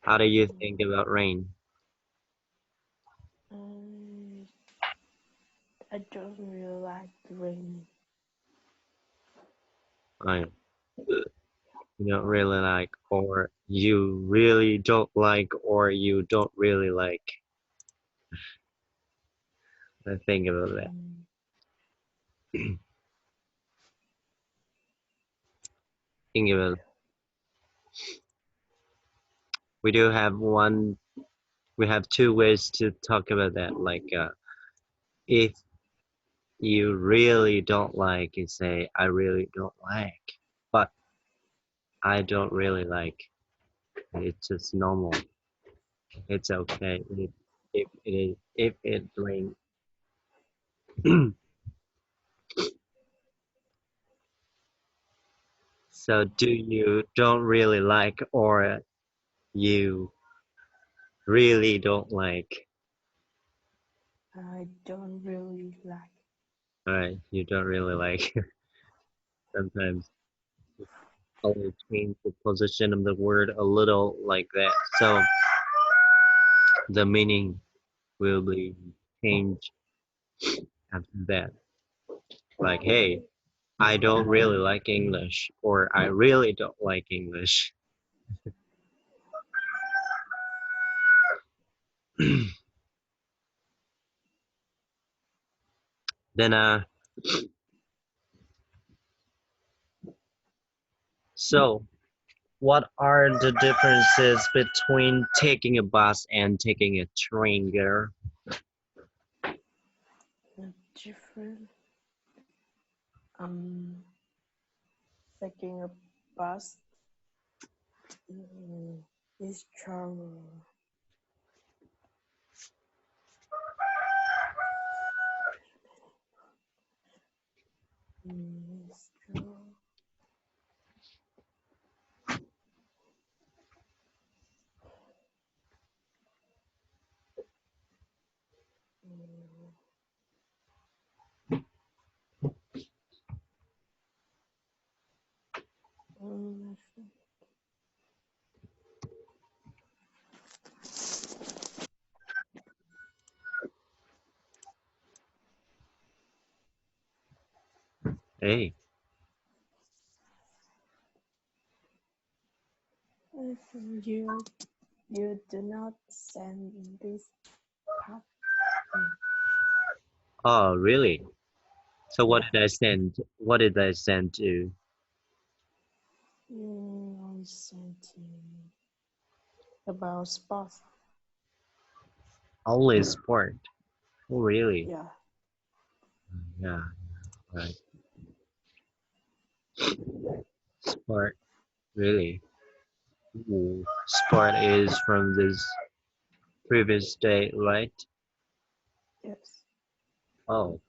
How do you think about rain? I don't really like rain. I you don't really like, or you really don't like, or you don't really like. I think about that. Mm, Think about we do have one. We have two ways to talk about that. Like, if you really don't like, you say, "I really don't like," but I don't really like. It's just normal. It's okay if it rains. So do you don't really like or you really don't like? I don't really like. Alright, you don't really like. Sometimes only change the position of the word a little like that. So the meaning will be changed after that. Like, hey, I don't really like English or I really don't like English. Then so what are the differences between taking a bus and taking a train, girl? Different. Taking a bus is travel. Is travel. Mm, Hey, if you do not send this part. oh really? So what Yeah. did I send? What did I send to? I sent about sport. Only sport. Oh really? Yeah. Yeah, right. Sport, really. Ooh, sport is from this previous day, right? Yes. Oh,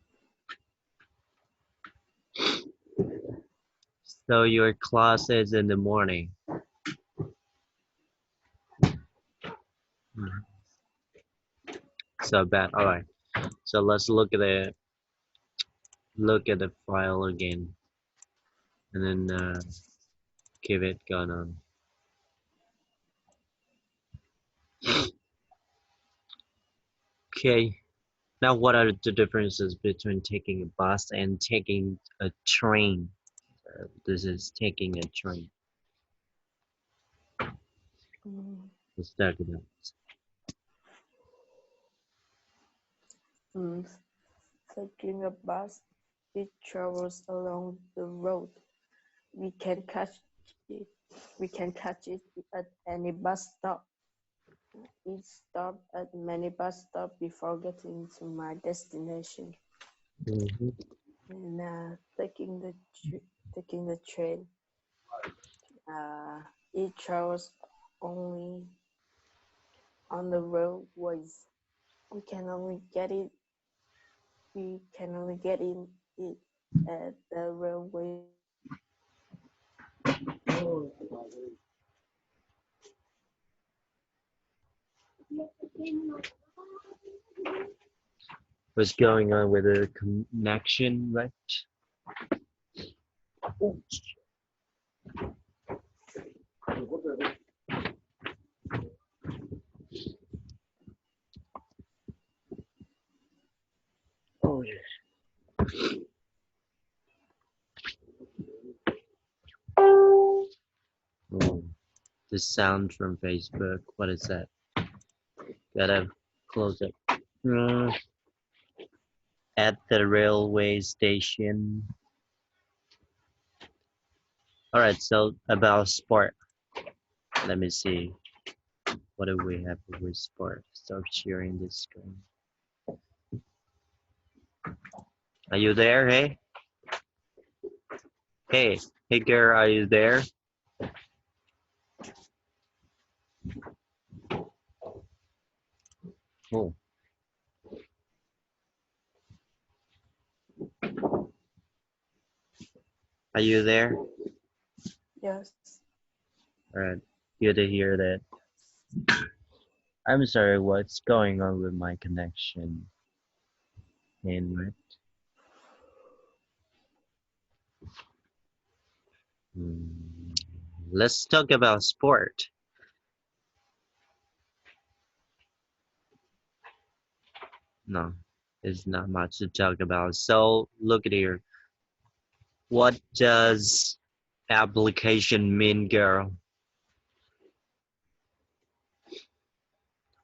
so your class is in the morning. Mhm. So bad. All right. So let's look at the file again, and then keep it going on. Okay. Now, what are the differences between taking a bus and taking a train? This is taking a train. Mm, Let's talk about mm, Taking a bus, it travels along the road. We can catch it. We can catch it at any bus stop. Each stop at many bus stop before getting to my destination. this. And taking the train, it travels only on the roadways. We can only get it. We can only get in it at the railway. What's going on with the connection, right? Oh, the sound from Facebook. What is that? Gotta close it. At the railway station. Alright, so about sport. Let me see. What do we have with sport? Stop sharing this screen. Are you there? Hey? Hey, hey girl, are you there? Oh, are you there? Yes. Alright, good to hear that. I'm sorry, what's going on with my connection? And let's talk about sport. No, there's not much to talk about. So look at here. What does application mean, girl?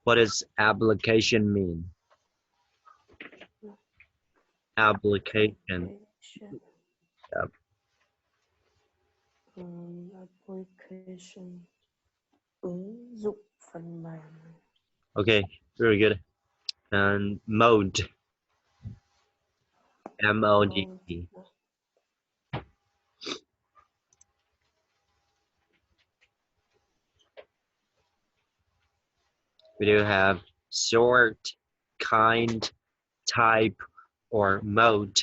What does application mean? Application. Application. Yep. Application. Ứng dụng phần mềm. Okay, very good. And mode. M-O-D-E. We do have sort, kind, type, or mode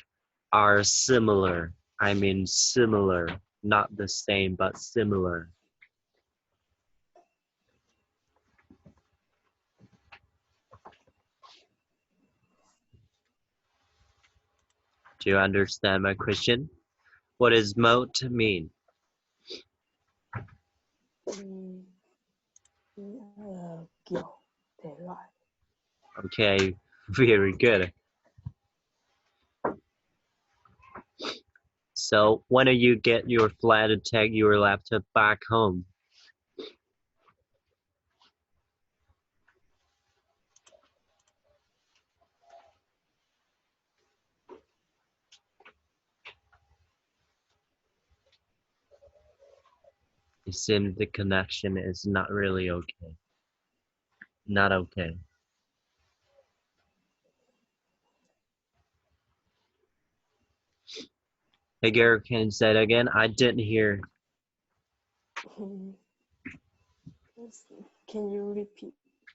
are similar. I mean similar, not the same, but similar. Do you understand my question? What does mode mean? Kiểu thể loại. Okay, very good. So when do you get your flat to take your laptop back home? It seems the connection is not really okay. Not okay. Hey girl, can you say it again? I didn't hear. Can you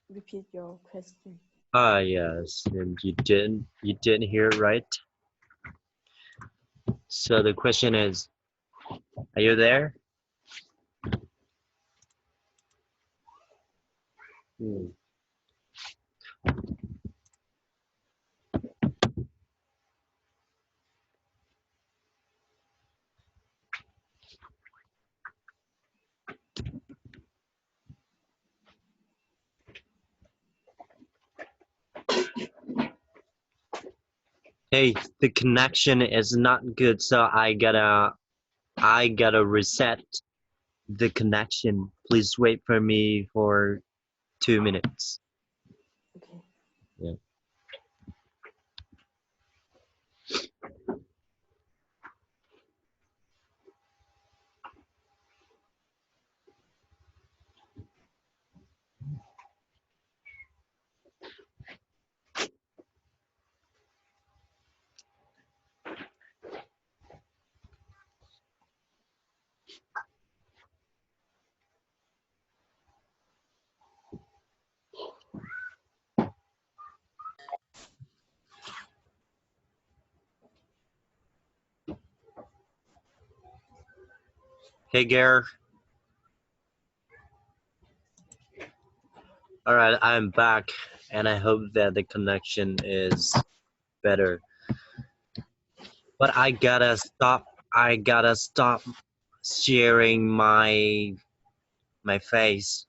repeat your question? Ah, yes, and you didn't hear it right. So the question is, are you there? Hey, the connection is not good, so I gotta reset the connection. Please wait for me for 2 minutes. Okay. Yeah. Hey, Gare. All right, I'm back, and I hope that the connection is better. But I gotta stop. I gotta stop sharing my face.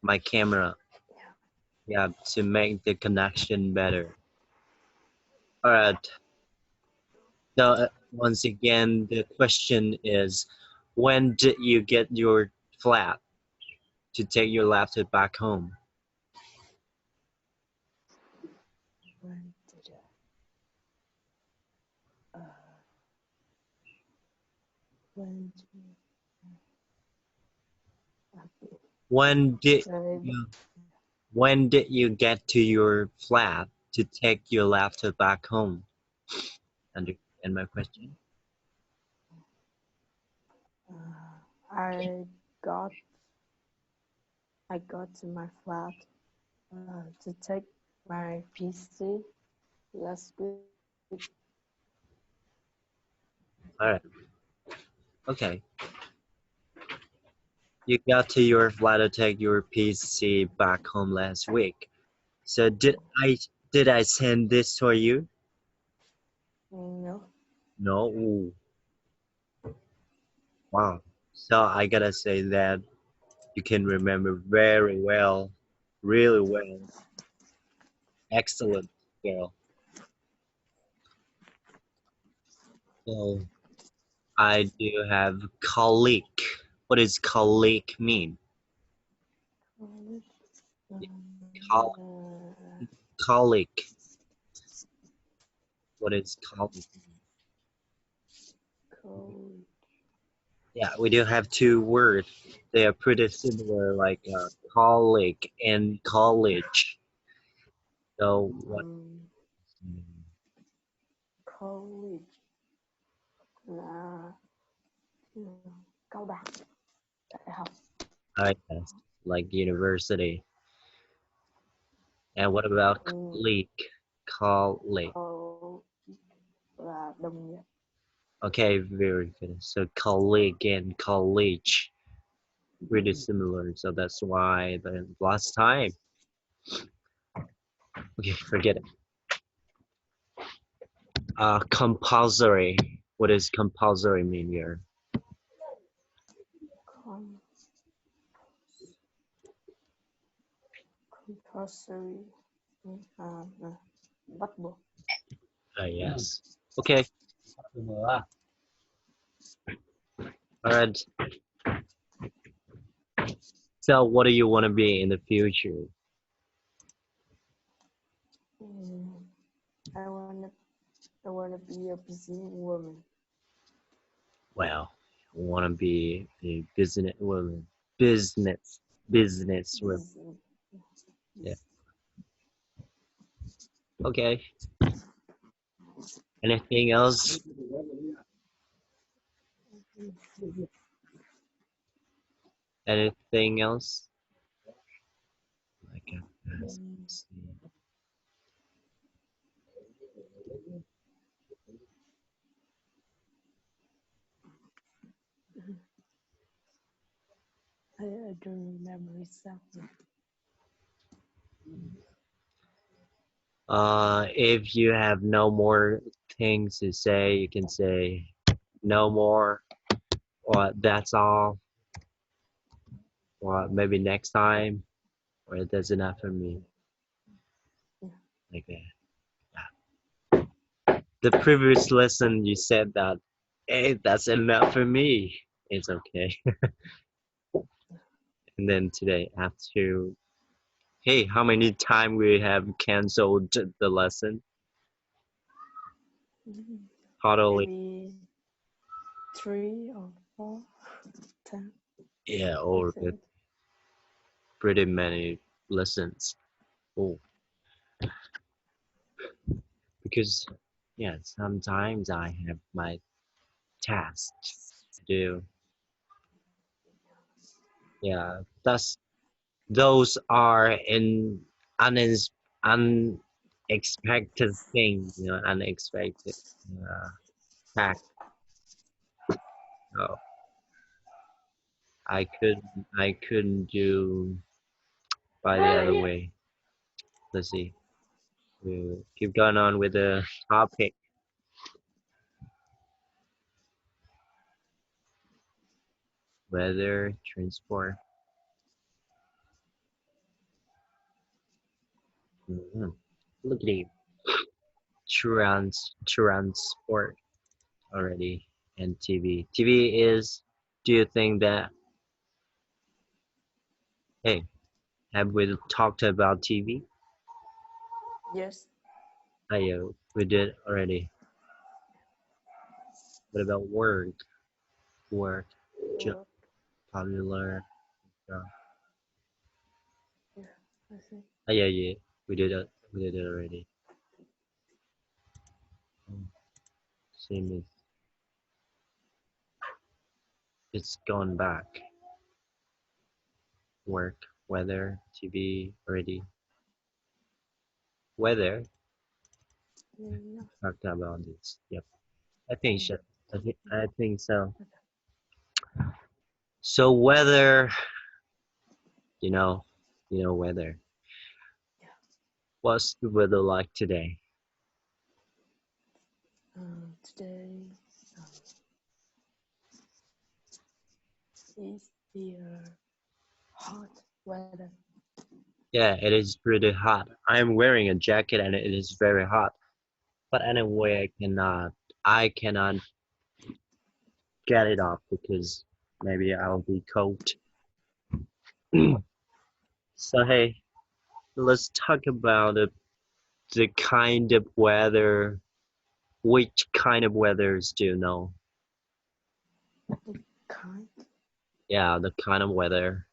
My camera. Yeah, to make the connection better. All right. So once again, the question is, when did you get your flat to take your laptop back home? When did I, when did I When did say you when did you get to your flat to take your laptop back home? Understand my question? I got I got to my flat to take my PC last week. All right. Okay. You got to your flat to take your PC back home last week. So did I send this for you? No, No. Ooh, wow. So I gotta say that you can remember very well, really well. Excellent, girl. So I do have colleague. What does colleague mean? college. Col colleague. What is colleague mean? College. Yeah, we do have two words. They are pretty similar, like colleague and college. So what? Um, college là cao đẳng, đại học. I guess like university. And what about Ừ, colleague? Colleague. college là đồng nghiệp. Okay, very good. So colleague and college pretty similar. So that's why the last time. Okay, forget it. Compulsory. What does compulsory mean here? Com- compulsory là bắt buộc. Yes. Okay. All right. So, what do you want to be in the future? Mm, I wanna I wanna be a business woman. Well, I want to be a business woman. Business woman. Business. Yeah. Okay. Anything else? Anything else? I can see. I don't remember exactly. If you have no more things to say, you can say no more, or that's all, or maybe next time, or that's enough for me, Yeah. like that. The previous lesson you said that, hey, that's enough for me. It's okay. And then today, after, hey, how many times we have canceled the lesson? Totally, Maybe 3 or 4 times, yeah, I or think. pretty many lessons. Oh, because yeah, sometimes I have my tasks to do. Yeah, those are in unex unexpected things, unexpected uh, fact. So I couldn't do by the other way. Let's see. We'll keep going on with the topic. Weather, transport. Mhm. Look at you. transport already, and TV. TV is. Do you think that? Hey, have we talked about TV? Yes. We did already. What about work? Work, job, Work. popular. Yeah, I think. Yeah. We did it. We did it already. Same as it's gone back. Work, weather, TV already. Weather. No. Talked about this. Yep. I think so. Mm. I think so. So weather, you know, weather. Yeah. What's the weather like today? Today is the hot weather. Yeah, it is pretty hot. I'm wearing a jacket and it is very hot. But anyway, I cannot get it off because maybe I'll be cold. So hey, let's talk about the kind of weather. Which kind of weathers do you know? Kind. Yeah, the kind of weather.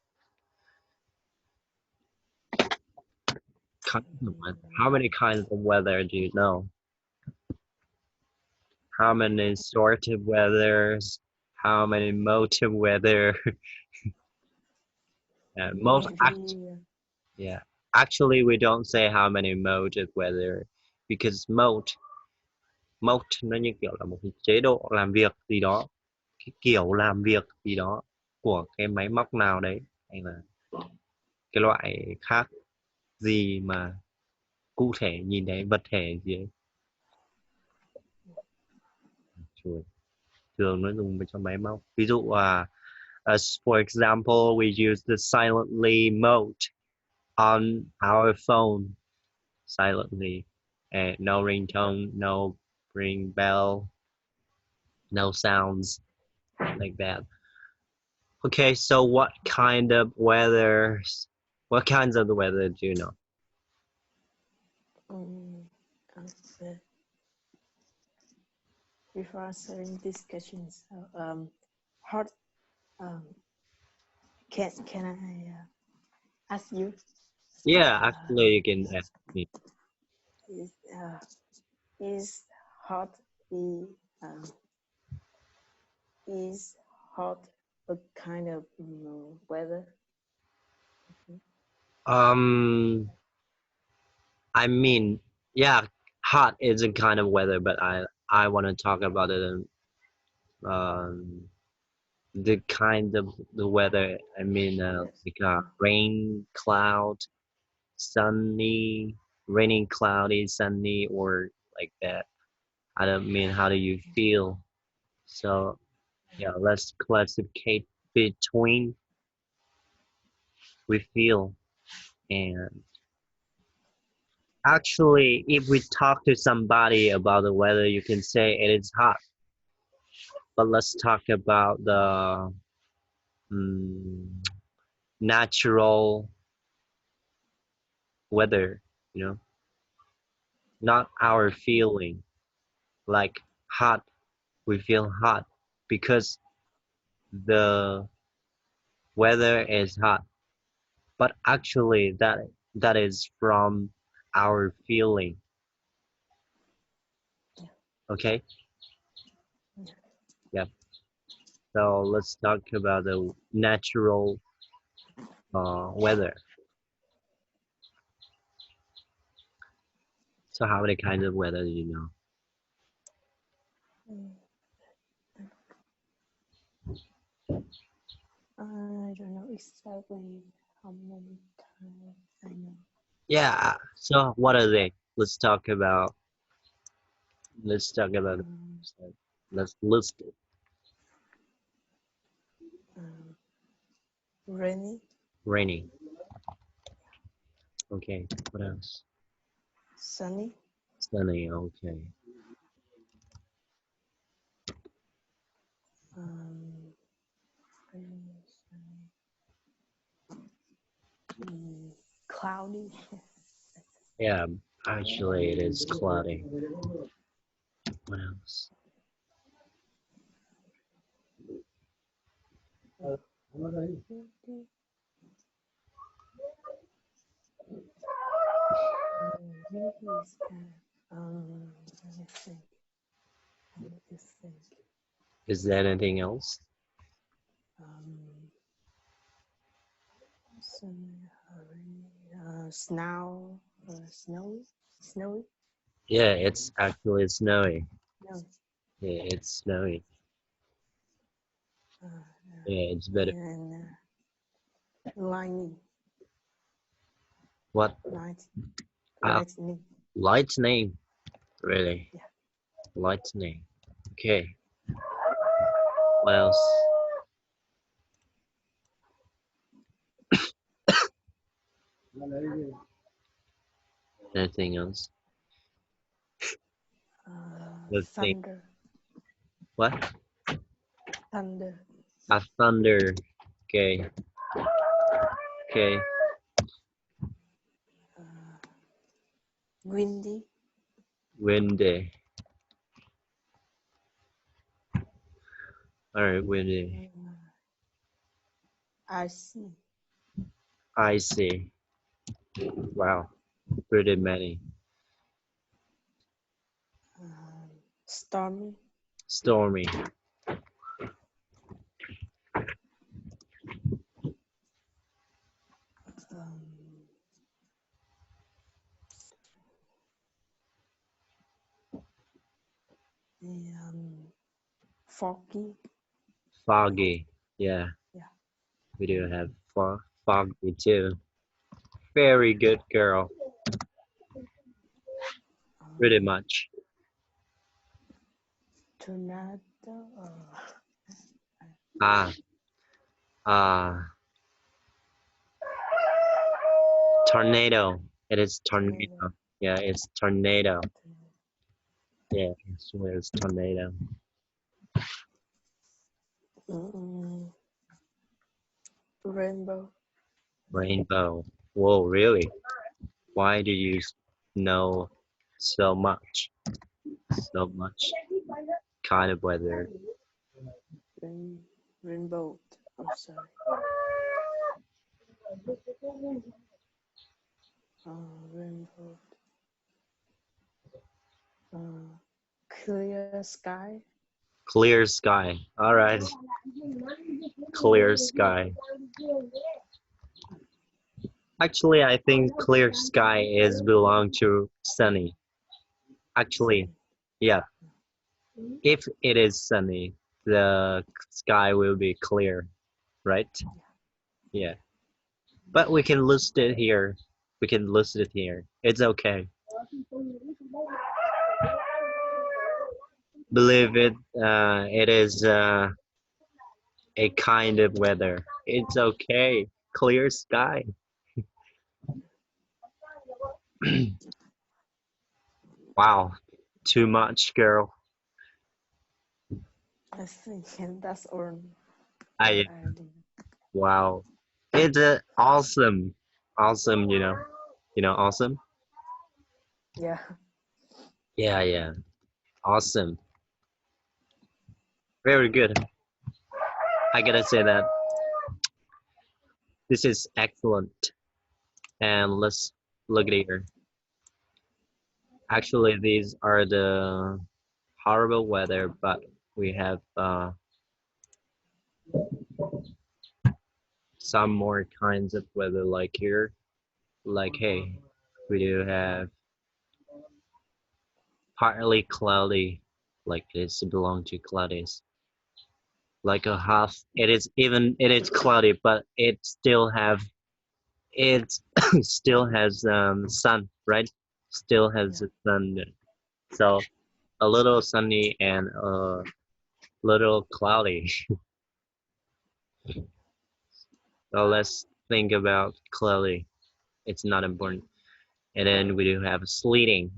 Kind of weather. How many kinds of weather do you know? How many sort of weathers? How many mode of weather? Most act Maybe. Yeah. Actually, we don't say how many mode of weather because mode nó như kiểu là một cái chế độ làm việc gì đó, cái kiểu làm việc gì đó của cái máy móc nào đấy, hay là cái loại khác gì mà cụ thể nhìn thấy vật thể gì ấy. Thường nó dùng cho máy móc. Ví dụ as for example, we use the silently mode on our phone silently, and no ringtone, no ring bell, no sounds like that. Okay, so what kinds of the weather do you know? Okay. Before answering these questions, hot. Um, can I ask you? Yeah, actually, you can ask me. Is is hot the is hot a kind of weather? Um, I mean, yeah, hot is a kind of weather, but I want to talk about it in the kind of the weather. I mean, Yes. like rain, cloud, sunny, raining, cloudy, sunny, or like that. I don't mean how do you feel. So yeah, let's classify between we feel and actually, if we talk to somebody about the weather, you can say it is hot. But let's talk about the mm, natural weather, you know, not our feeling. Like hot, we feel hot because the weather is hot. But actually, that is from our feeling. Yeah. Okay, Yeah. yeah. So let's talk about the natural weather. So how many kinds of weather do you know? Mm, I don't know exactly how many times I know. Yeah. So what are they? Let's talk about it. Um, Let's list it. um, Rainy, Rainy. Okay. What else? sunny, Sunny, okay. Cloudy. Yeah, actually it is cloudy. What else? Windy is kind let me think. I need to think. Is there anything else? Sunny, snow, snowy. Yeah, it's actually snowy. No. Yeah, it's snowy. Uh, Yeah, it's better. and lightning, What? lightning. Lightning. Really? Yeah. Lightning. Okay. What else? Anything else? Let's think. Thunder, What? thunder. A thunder. Okay. Okay. Windy, Windy. Alright, windy. icy, Icy. Wow. Pretty many. stormy, Stormy. foggy. Foggy. Yeah. Yeah. We do have foggy too. Very good girl. Pretty much. Tornado. Ah. Ah. Tornado. It is tornado. Yeah, it's tornado. Yeah, it's tornado. Rainbow. Rainbow. Whoa, really? Why do you know so much? So much kind of weather. Rainbow. I'm sorry. Rainbow. Clear sky. Clear sky. All right. Clear sky. Actually, I think clear sky is belong to sunny. Actually, yeah. If it is sunny, the sky will be clear, right? Yeah. But we can list it here. We can list it here. It's okay. Believe it, it is a kind of weather. It's okay. Clear sky. Wow. Too much, girl. I think that's all. I wow. It's awesome. Awesome, you know. You know, awesome? Yeah. Yeah, yeah. Awesome. Very good. I gotta say that this is excellent. And let's look at here. Actually, these are the horrible weather, but we have some more kinds of weather like here. Like, hey, we do have partly cloudy, like this belong to cloudies. Like a half, it is cloudy, but it still has sun, right? Still has the sun. So a little sunny and a little cloudy. So let's think about cloudy. It's not important. And then we do have sleeting.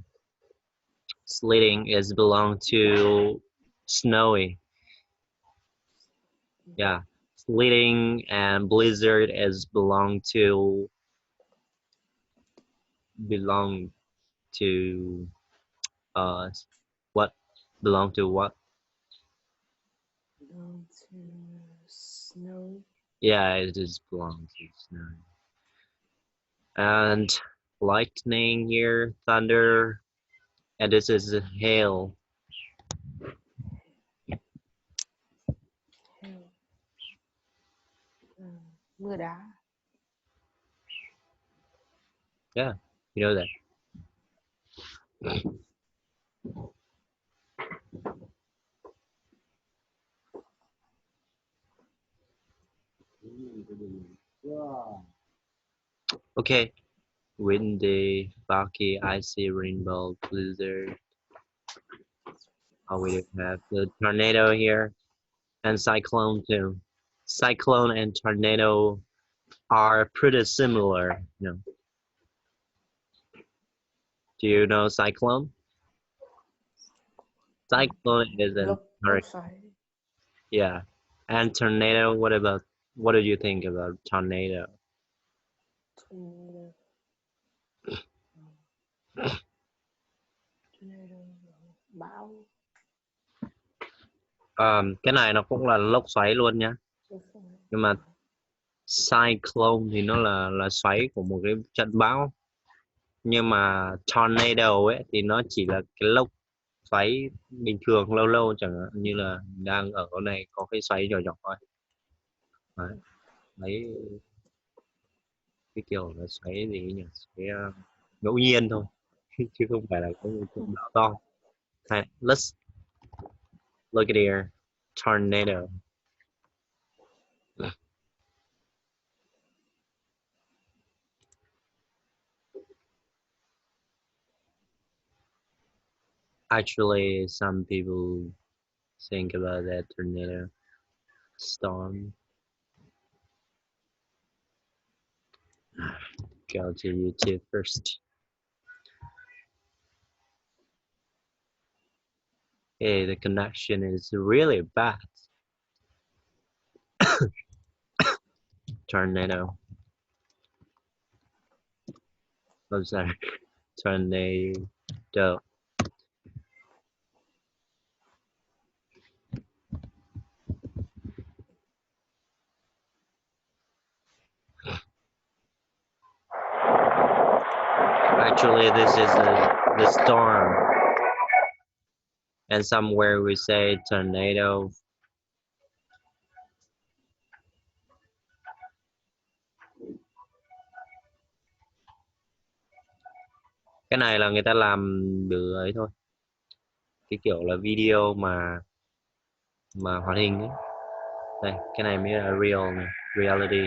Sleeting is belong to snowy. Yeah. Sleeting and blizzard is belong to uh what belong to what? Belong to snow. Yeah, it is belong to snow. And lightning here, thunder, and this is hail. Hail. Mưa đá. Yeah, you know that. Okay, windy, foggy, icy, rainbow, blizzard. Oh, we do have the tornado here and cyclone too. Cyclone and tornado are pretty similar. You know. Do you know cyclone? Cyclone is an Lốc xoáy. yeah. And tornado, what do you think about tornado? Tornado. Tornado. Bão. Cái này nó cũng là lốc xoáy luôn nha. Lốc xoáy. Nhưng mà cyclone thì nó là xoáy của một cái trận bão. Nhưng mà tornado ấy thì nó chỉ là cái lốc xoáy bình thường, lâu lâu chẳng hạn như là đang ở cái này có cái xoáy nhỏ nhỏ thôi. Đấy. Đấy, cái kiểu là xoáy gì nhỉ? Xoáy ngẫu nhiên thôi chứ không phải là có một trận bão to. Right, let's look at here. Tornado. Actually, some people think about that tornado storm. Go to YouTube first. Hey, the connection is really bad. Tornado. I'm sorry. Tornado. Actually, this is the storm. And somewhere we say tornado. Cái này là người ta làm từ ấy thôi. Cái kiểu là video mà hoạt hình ấy. Đây, cái này mới là real này, reality.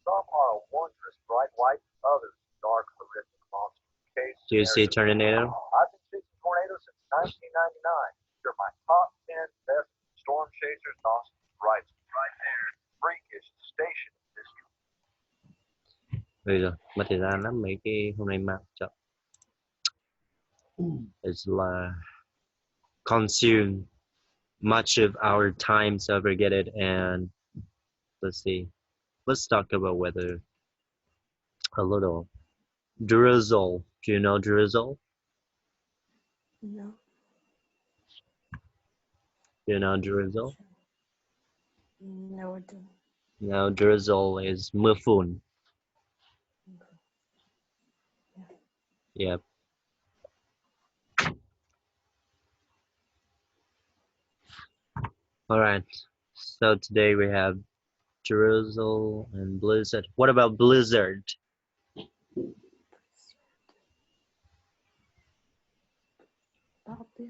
Some are wondrous bright white, others dark, horrific monsters. Case Do you see tornado? I've been chasing tornadoes since 1999. They're my top 10 best storm chasers. Awesome. Right there. Freakish station history. Bây giờ mất thời gian lắm, mấy cái hôm nay mạng chậm. It's là consume much of our time, so forget it. And let's see. Let's talk about weather a little. Drizzle. Do you know drizzle? No. Do you know drizzle? No, I don't. No, drizzle is mưa phùn. Yep. All right. So today we have drizzle and blizzard. What about blizzard? Bão tuyết.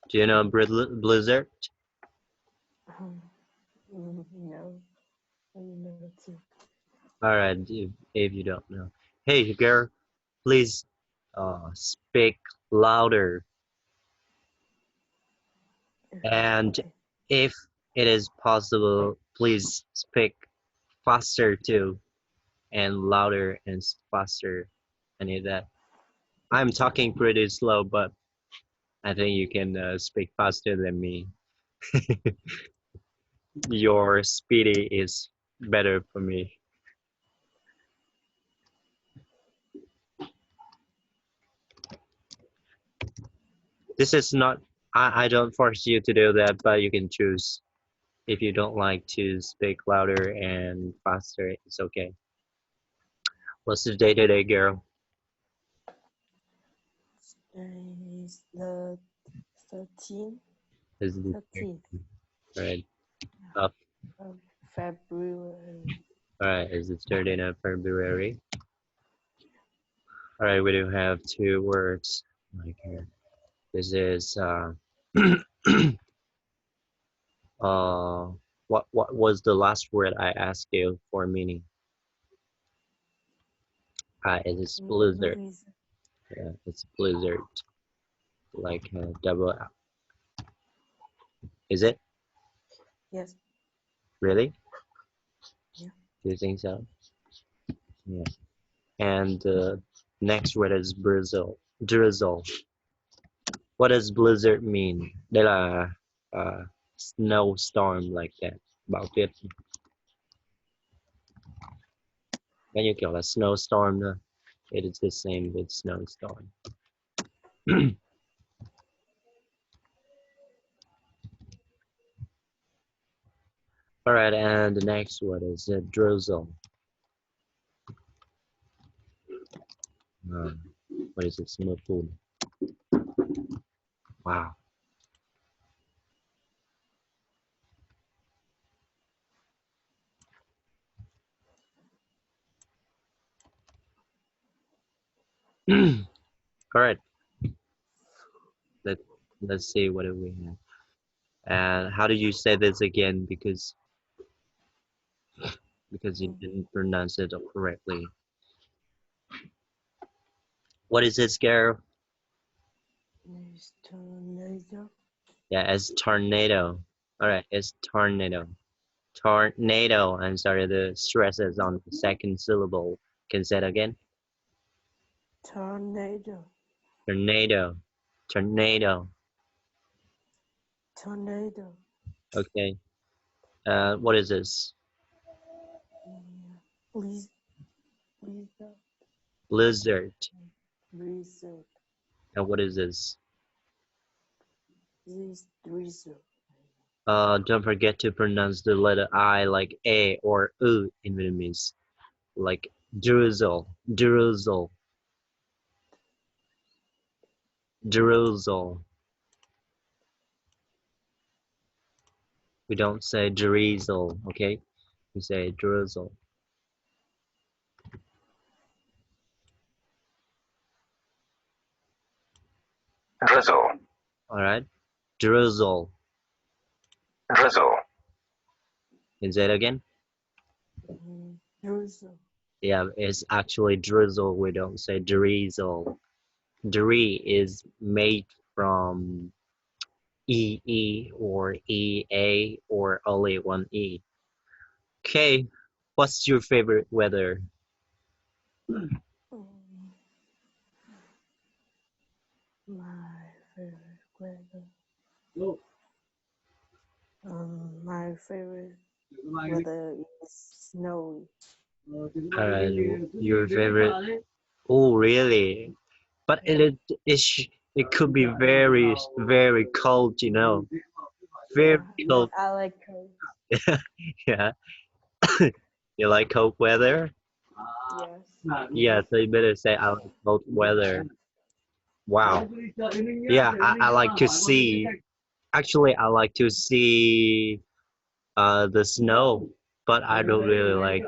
Do you know blizzard? No. I know too. All right, if you don't know. Hey, girl, please speak louder. And Okay. if it is possible, please speak faster too, and louder and faster. I need that. I'm talking pretty slow, but I think you can speak faster than me. Your speedy is better for me. This is not, I don't force you to do that, but you can choose. If you don't like to speak louder and faster, it's okay. What's the day today, girl? Is the 13th, Is it 13th right? Up. of February. Alright, is it 13th of February? Alright, we do have two words like here. This is what was the last word I asked you for meaning? It is blizzard. Blizzard. Yeah, it's blizzard. Like double. Is it Yes. really? Yeah. Do you think so? Yeah. And the next word is drizzle. Drizzle. What does blizzard mean? Đây là snowstorm like that. Bão tuyết. Nó như kiểu là snowstorm thôi. It is the same with snowstorm. All right, and the next word is drizzle. What is it? Snowfall. Wow. All right. Let's see what do we have. And how do you say this again? Because you didn't pronounce it correctly. What is it, Scarab? Is tornado. Yeah, it's tornado. All right, it's tornado. Tornado. I'm sorry, the stress is on the second syllable. Can you say it again? Tornado. Tornado. Tornado. Tornado. Okay. What is this? Blizzard. Blizzard. Blizzard. And what is this? This drizzle. Don't forget to pronounce the letter I like A or U in Vietnamese. Like drizzle, drizzle, drizzle. We don't say drizzle, okay? We say drizzle. Drizzle. All right, drizzle. Drizzle. Can you say it again? Drizzle. Yeah, it's actually drizzle. We don't say drizzle. Dri is made from EE or EA or only one E. Okay, what's your favorite weather? My favorite weather. My favorite weather is snowy. Your favorite? Oh, really? But it could be very very cold, you know. Very cold. I like cold. Yeah. You like cold weather? Yes. Yeah, so you better say I like cold weather. Wow. Yeah, I like to see. Actually, I like to see the snow, but I don't really like.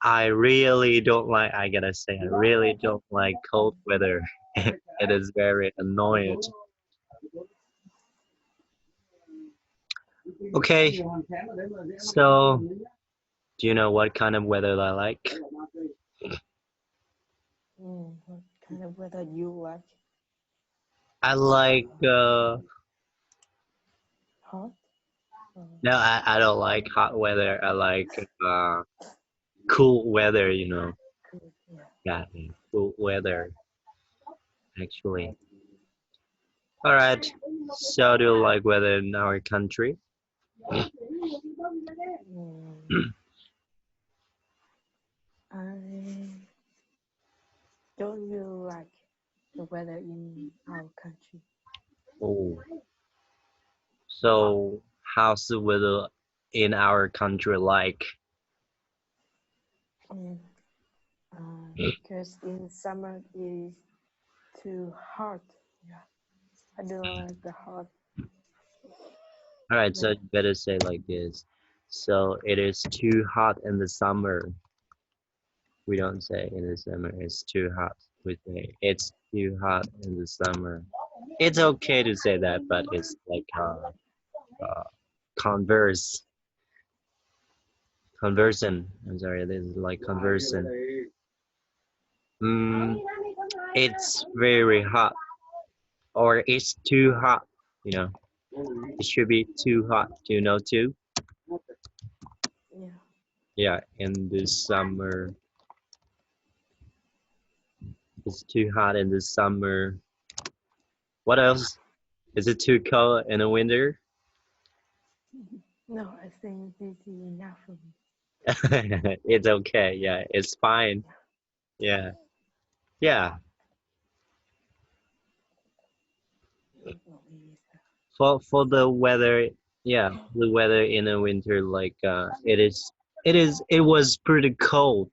I really don't like. I gotta say, I really don't like cold weather. It is very annoying. Okay, so do you know what kind of weather I like? What kind of weather you like? I like Hot? no, I don't like hot weather. I like cool weather, you know. Yeah. Yeah, cool weather. actually. All right. So do you like weather in our country? Mm, I don't really like the weather in our country. Oh, so how's the weather in our country like? Mm, because in summer is too hot. Yeah, I don't like the hot All right, so you weather. better say like this. So it is too hot in the summer. We don't say in the summer it's too hot. We say it's too hot in the summer. It's okay to say that, but it's like uh converse conversion. I'm sorry, this is like conversion. Mm, it's very hot or it's too hot. You know, it should be too hot. Do you know too? Yeah. Yeah, in the summer, it's too hot in the summer. What else? Is it too cold in the winter? No, I think this is enough for me. It's okay. Yeah, it's fine. Yeah, yeah. For the weather, yeah, the weather in the winter, like it was pretty cold,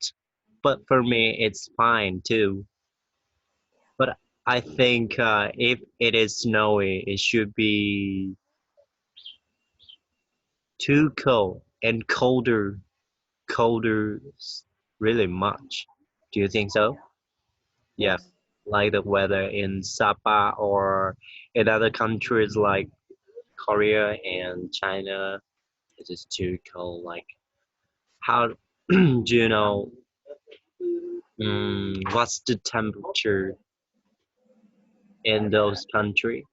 but for me it's fine too. But I think if it is snowy, it should be too cold and colder really much. Do you think so? Yeah, Yes. like the weather in Sapa or in other countries like Korea and China, it is too cold. Like, how do you know what's the temperature in those countries?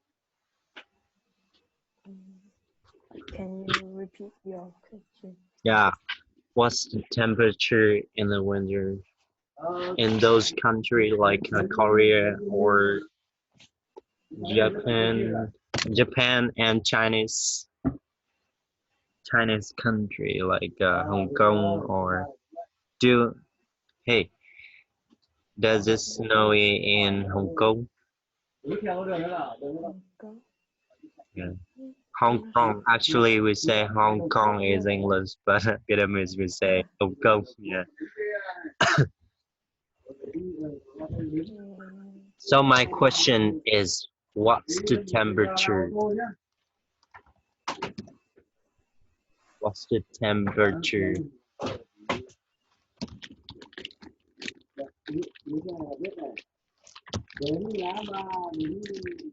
Can you repeat your question? Yeah, what's the temperature in the winter in those countries like Korea or Japan, Japan and Chinese country like Hong Kong or do hey, does it snowy in Hong Kong? Hong Kong? Yeah. I'm Hong not Kong. sure. Actually, we say Hong Kong is English, but Vietnamese we say Hong Kong. Yeah. Mm, So my question is, what's the temperature? What's the temperature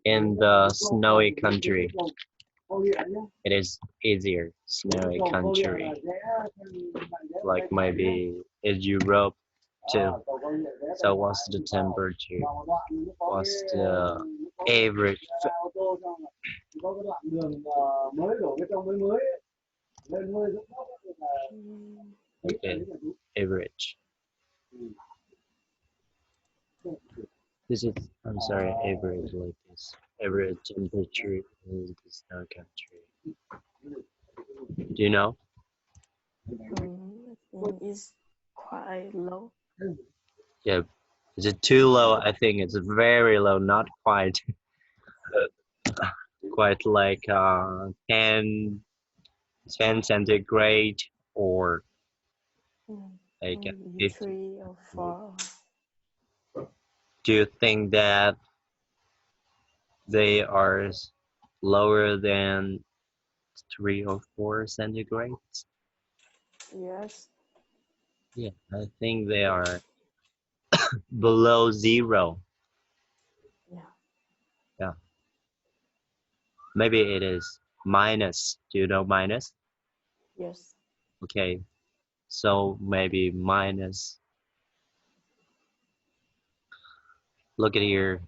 in the snowy country? It is easier, snowy country. Like maybe in Europe too. So what's the temperature? What's the average? mm, Okay, average. This is, I'm sorry, average like this. Average temperature in the snow country. Do you know? I think it's quite low. Yeah. Is it too low? I think it's very low, not quite, quite like 10 centigrade or like Maybe 50. 3 or 4. Do you think that they are lower than 3 or 4 centigrades? Yes. Yeah, I think they are below zero. Yeah. Yeah, maybe it is minus. Do you know minus? Yes. Okay, so maybe minus. Look at here.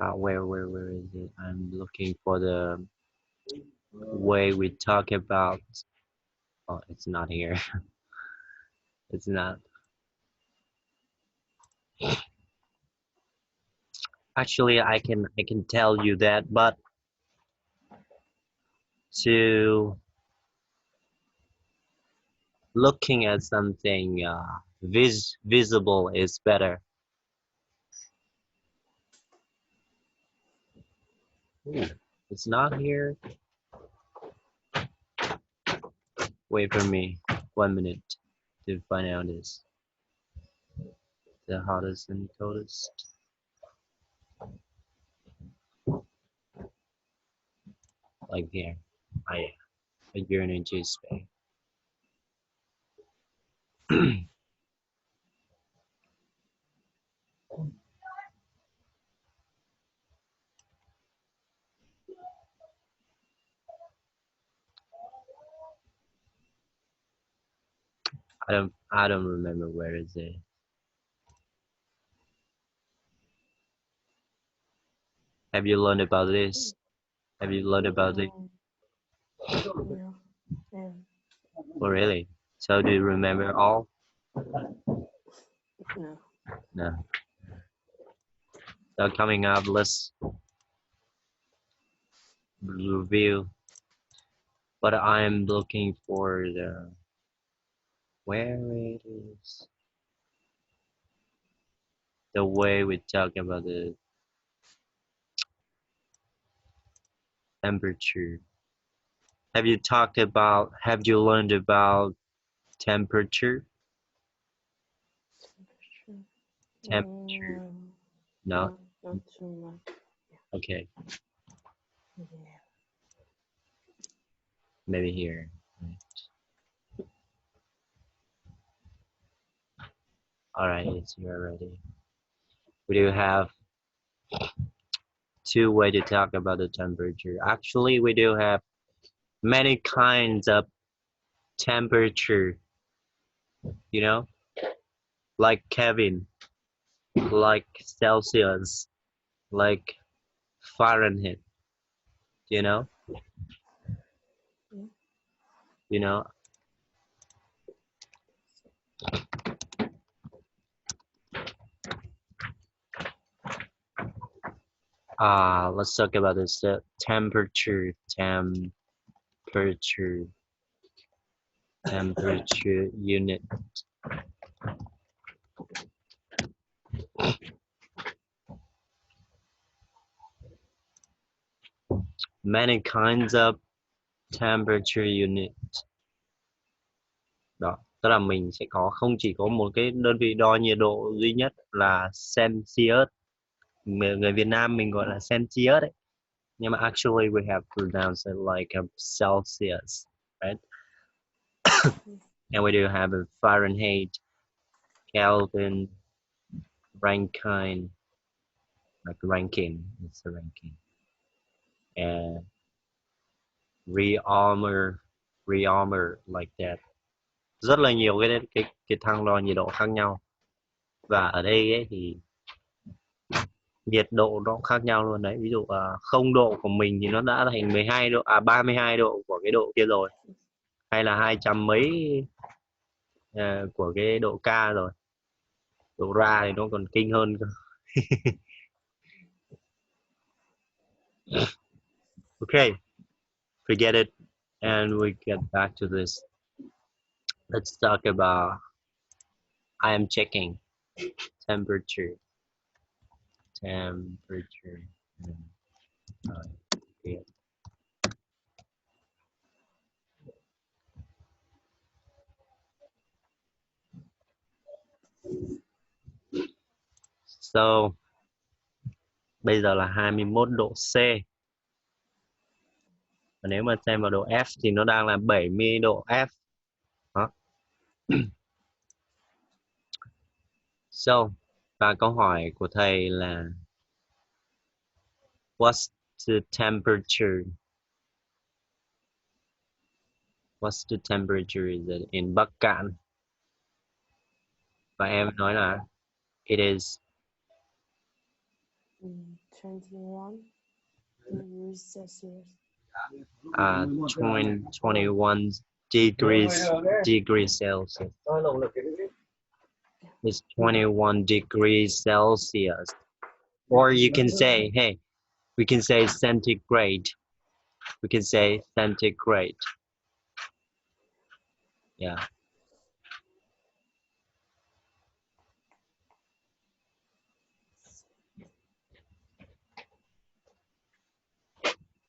Where is it? I'm looking for the way we talk about. Oh, it's not here. It's not. Actually, I can tell you that, but to looking at something visible is better. Ooh, it's not here. Wait for me 1 minute to find out this. The hottest and coldest. Like here. I a energy space. I don't remember where is it. Have you learned about this? Have you learned about it? No. Yeah. Oh really? So do you remember all? No. No. So coming up, let's review. But I'm looking for the where it is. The way we talk about the temperature. Have you learned about temperature? Temperature. No? Not too much. Okay, Yeah. maybe here. Alright, it's here already. We do have two ways to talk about the temperature. Actually, we do have many kinds of temperature, you know, like Kelvin, like Celsius, like Fahrenheit, you know, Yeah. you know. Let's talk about this temperature, temperature unit. Many kinds of temperature unit. Đó, tức là mình sẽ có không chỉ có một cái đơn vị đo nhiệt độ duy nhất là Celsius. Người Việt Nam mình gọi là Celsius đấy. Nhưng mà actually we have pronounced it like a Celsius, right? And we do have a Fahrenheit, Kelvin, Rankine, like ranking, it's a ranking. And rearmor like that. Rất là nhiều cái thang đo nhiệt độ khác nhau. Và ở đây ấy thì nhiệt độ nó cũng khác nhau luôn đấy. Ví dụ 0 độ của mình thì nó đã thành 12 độ 32 độ của cái độ kia rồi. Hay là 200 mấy của cái độ K rồi. Độ ra thì nó còn kinh hơn cơ. Okay, forget it and we get back to this. Let's talk about I am checking temperature. Temperature. Yeah. So bây giờ là 21 độ C. Và nếu mà xem vào độ F thì nó đang là 70 độ F. Đó. So, và câu hỏi của thầy là What's the temperature? What's the temperature is it in Bắc Cạn? Và em nói là it is 21 degrees Celsius. 21 degrees Celsius. It's 21 degrees Celsius. Or you can say, hey, we can say centigrade. We can say centigrade. Yeah.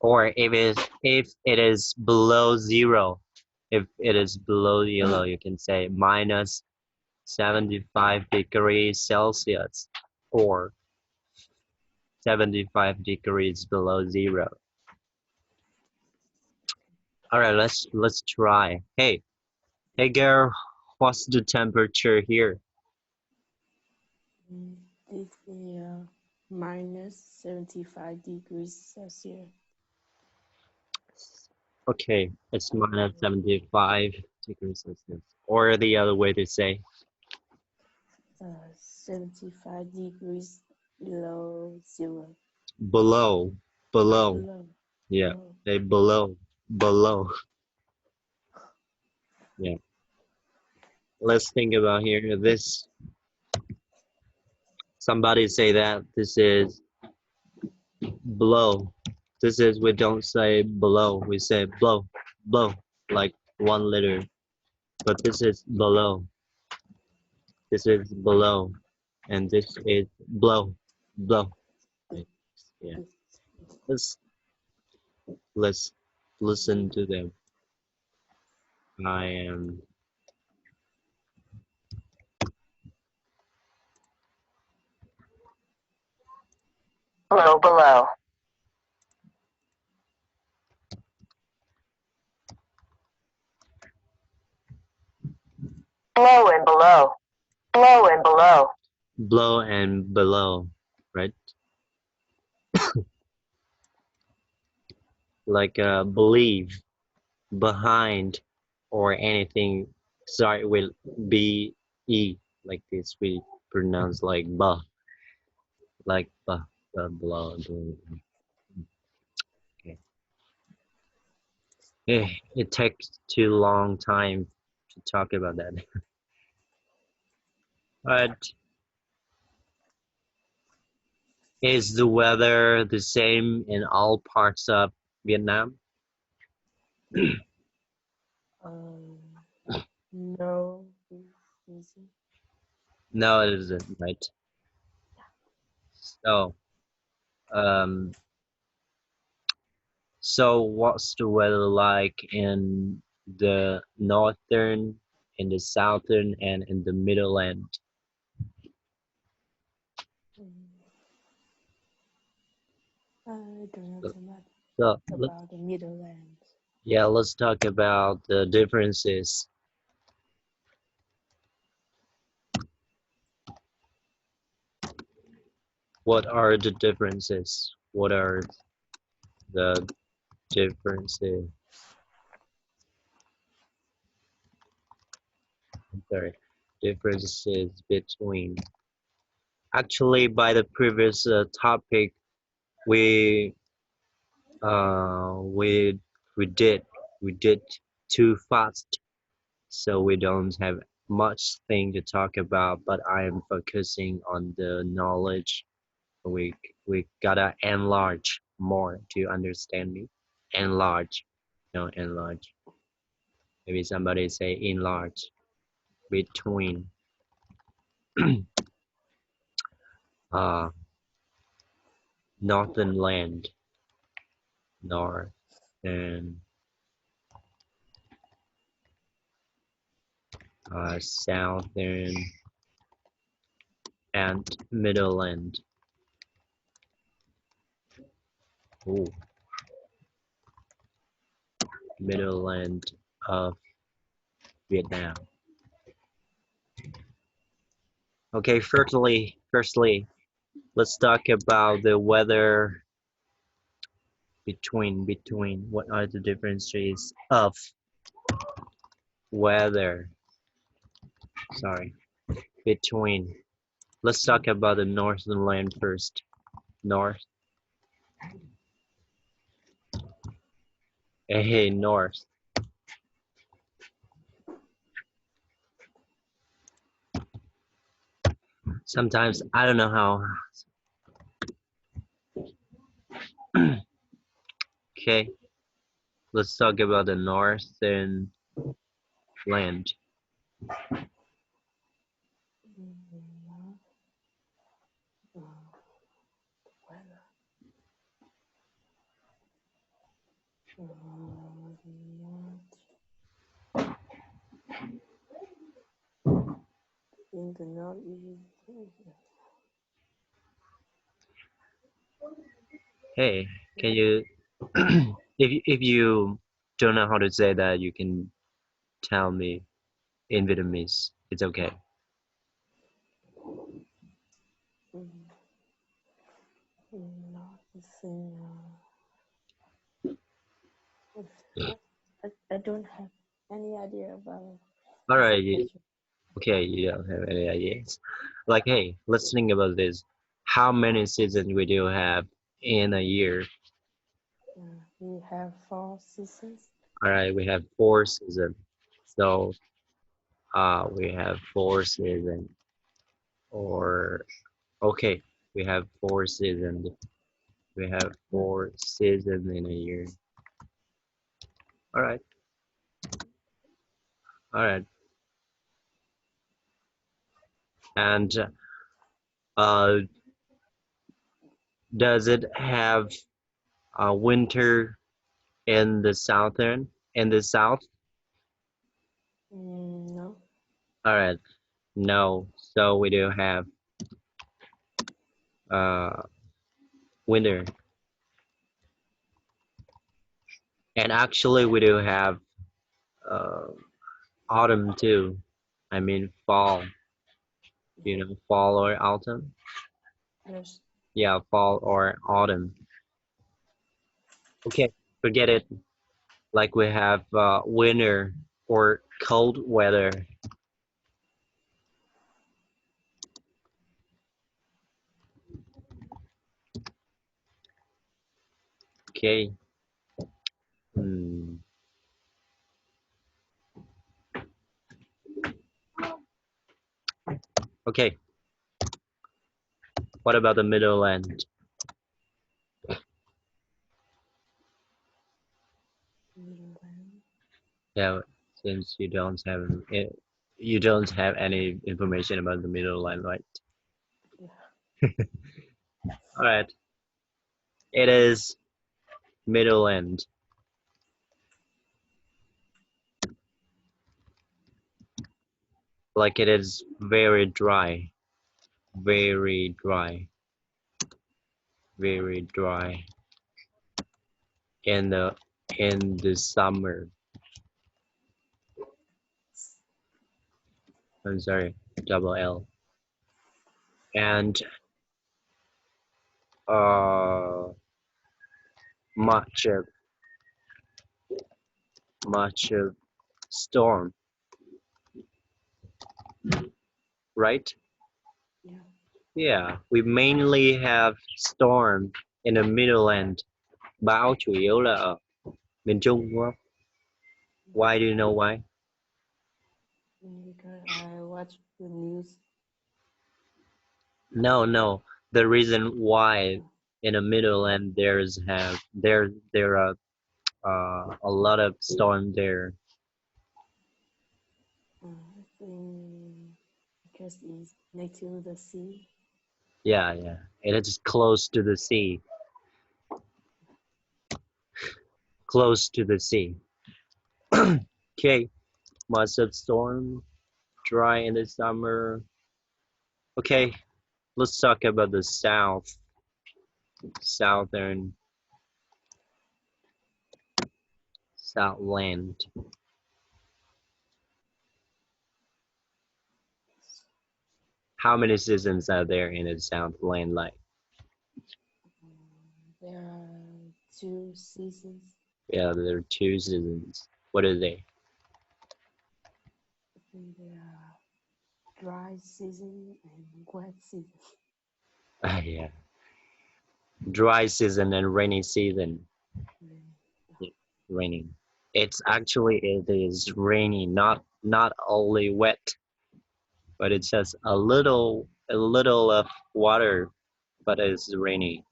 Or if it is below zero, if it is below zero, you can say minus 75 degrees Celsius or 75 degrees below zero. All right, let's try. Hey girl, what's the temperature here? This is minus 75 degrees Celsius. Okay, it's minus 75 degrees Celsius. Or the other way to say 75 degrees below zero. below. Below. Yeah, Below. say below. Yeah. Let's think about here. This, somebody say that this is below. This is, we don't say below, we say blow, like 1 liter. But this is below. This is below. And this is blow. Yeah. Let's listen to them. I am Blow below. Blow and below. Blow and below. blow and below, right? Like believe, behind, or anything start with B-E, like this we pronounce like ba, like ba, below. Okay. It takes too long time to talk about that. But is the weather the same in all parts of Vietnam? No. No, it isn't, right? So, so what's the weather like in the northern, in the southern, and in the middle end? I don't know so much So, about the Midlands. yeah, let's talk about the differences. What are the differences? What are the differences? Sorry, differences between. Actually, by the previous topic, we uh, we we did too fast, so we don't have much thing to talk about. But I am focusing on the knowledge. We gotta enlarge more to understand me. Enlarge, no, enlarge. Maybe somebody say enlarge. Between uh northern land, north and southern and middle land. Ooh, middle land of Vietnam. Okay, firstly, let's talk about the weather between. What are the differences of weather? Sorry, between. Let's talk about the northern land first. North A, north. Sometimes I don't know how. Okay, let's talk about the northern land. Weather. In the northeast. Hey, can you if you don't know how to say that, you can tell me in Vietnamese. It's okay. I don't have any idea about All this right. question. Okay, you don't have any ideas. Like, hey, let's think about this. How many seasons we do have in a year? We have 4 seasons. All right, we have 4 seasons. So, we have 4 seasons. Or, okay, we have 4 seasons. We have 4 seasons in a year. All right, all right. And uh, does it have winter in the southern, in the south? No. All right, no. So we do have uh, winter, and actually we do have uh, autumn too. I mean fall. You know, fall or autumn? Yes. Yeah, fall or autumn. Okay, forget it. Like we have winter or cold weather. Okay. Hmm. Okay. What about the middle end? Yeah, since you don't have any information about the middle line, right? Yeah. All right. It is middle end. Like it is very dry, very dry, very dry in the summer. I'm sorry, double L. And uh, much of much of storm, right? Yeah. Yeah, we mainly have storm in the middle end. Bão chủ yếu là ở miền Trung, đúng không? Why do you know why? Because I watch the news. No, no. The reason why in the middle end there are a lot of storm there. I think because it's next to the sea. Yeah, yeah. It is close to the sea. Close to the sea. Okay. Months of storm, dry in the summer. Okay, let's talk about the southern Southland. How many seasons are there in the Southland? Like, There are 2 seasons. yeah, there are 2 seasons. What are they? I think there are dry season and wet season. Yeah. dry season and rainy season. Raining. It's actually it is rainy, not only wet, but it's just a little of water, but it's rainy,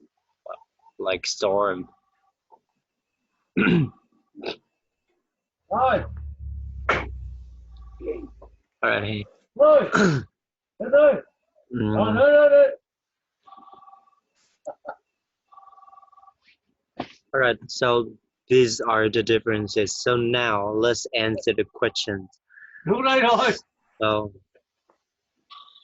like storm. Rồi, Alright. rồi, đến đây. Rồi, đây. Alright, so these are the differences. So now let's answer the questions. Đúng đây rồi. So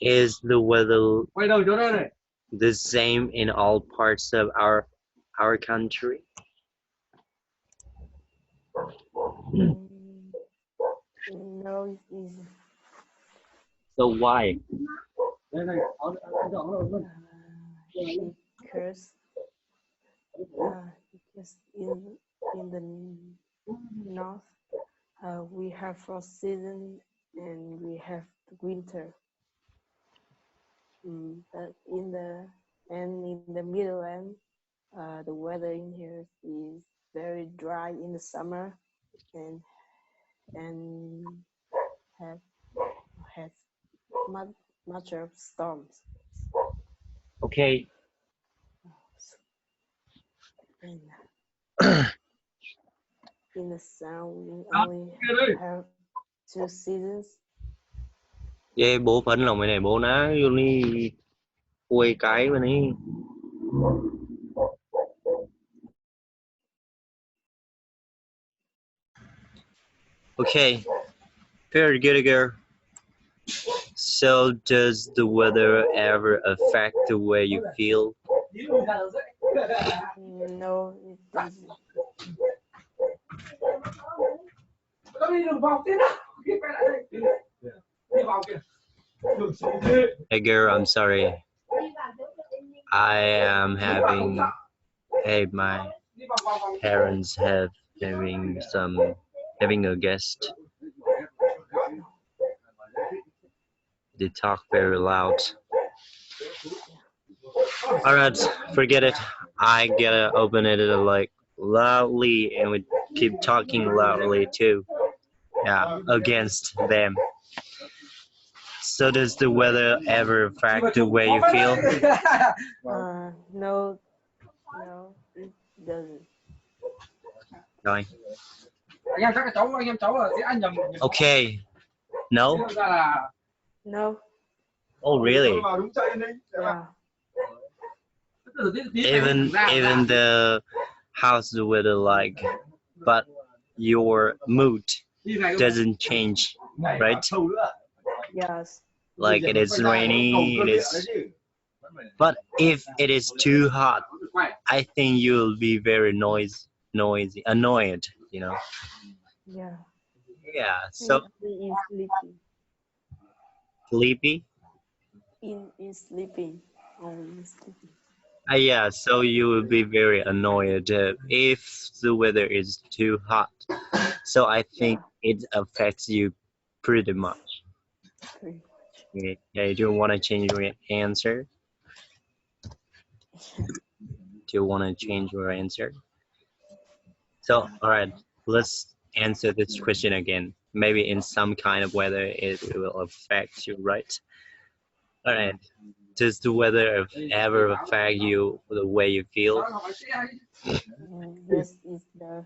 is the weather Quay đầu chỗ đây này. the same in all parts of our country? No, it isn't. So why? Đây này, ở chỗ luôn. Because in the north we have frost season and we have the winter. But in the middle end, the weather in here is very dry in the summer and has much of storms. Okay. And in the south, we only have 2 seasons. Vậy bố phấn lòng này bố ná vô đi quay cái bên ấy. Okay, very good girl. So does the weather ever affect the way you feel? No, it doesn't. Hey girl, I'm sorry. I am having my parents having a guest. They talk very loud. Alright, forget it. I gotta open it like loudly and we keep talking loudly too. Yeah, against them. So does the weather ever affect the way you feel? No, it doesn't. Rồi. Anh em cháu là sẽ nhầm. Okay. No? No. Oh really? Yeah. Even the how's the weather like, but your mood doesn't change, right? Yes. Like it is rainy, it is. But if it is too hot, I think you'll be very noisy, annoyed, you know. Yeah. Yeah. So In sleeping. sleepy. In sleeping. Only sleeping. Yeah. So you will be very annoyed if the weather is too hot. So I think it affects you pretty much. Pretty Okay. Do you want to change your answer? Do you want to change your answer? So, all right, let's answer this question again. Maybe in some kind of weather it will affect you, right? All right. Does the weather ever affect you the way you feel? Yes, it does.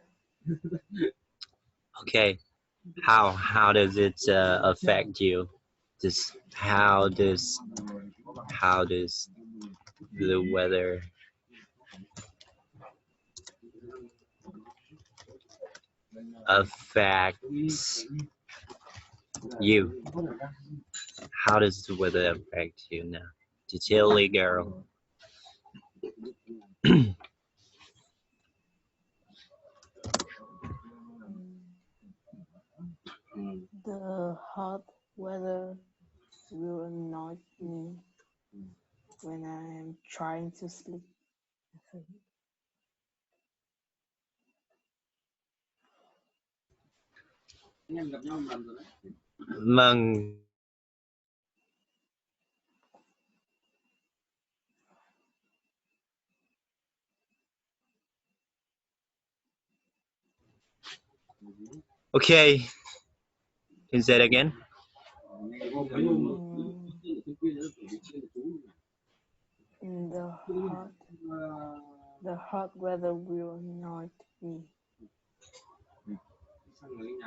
Okay. How does it affect you? Just how does the weather affects you? How does the weather affect you now? Chilly girl. The hot weather will annoy me when I am trying to sleep. Vâng. Okay, can you say it again? In the hot weather will annoy me,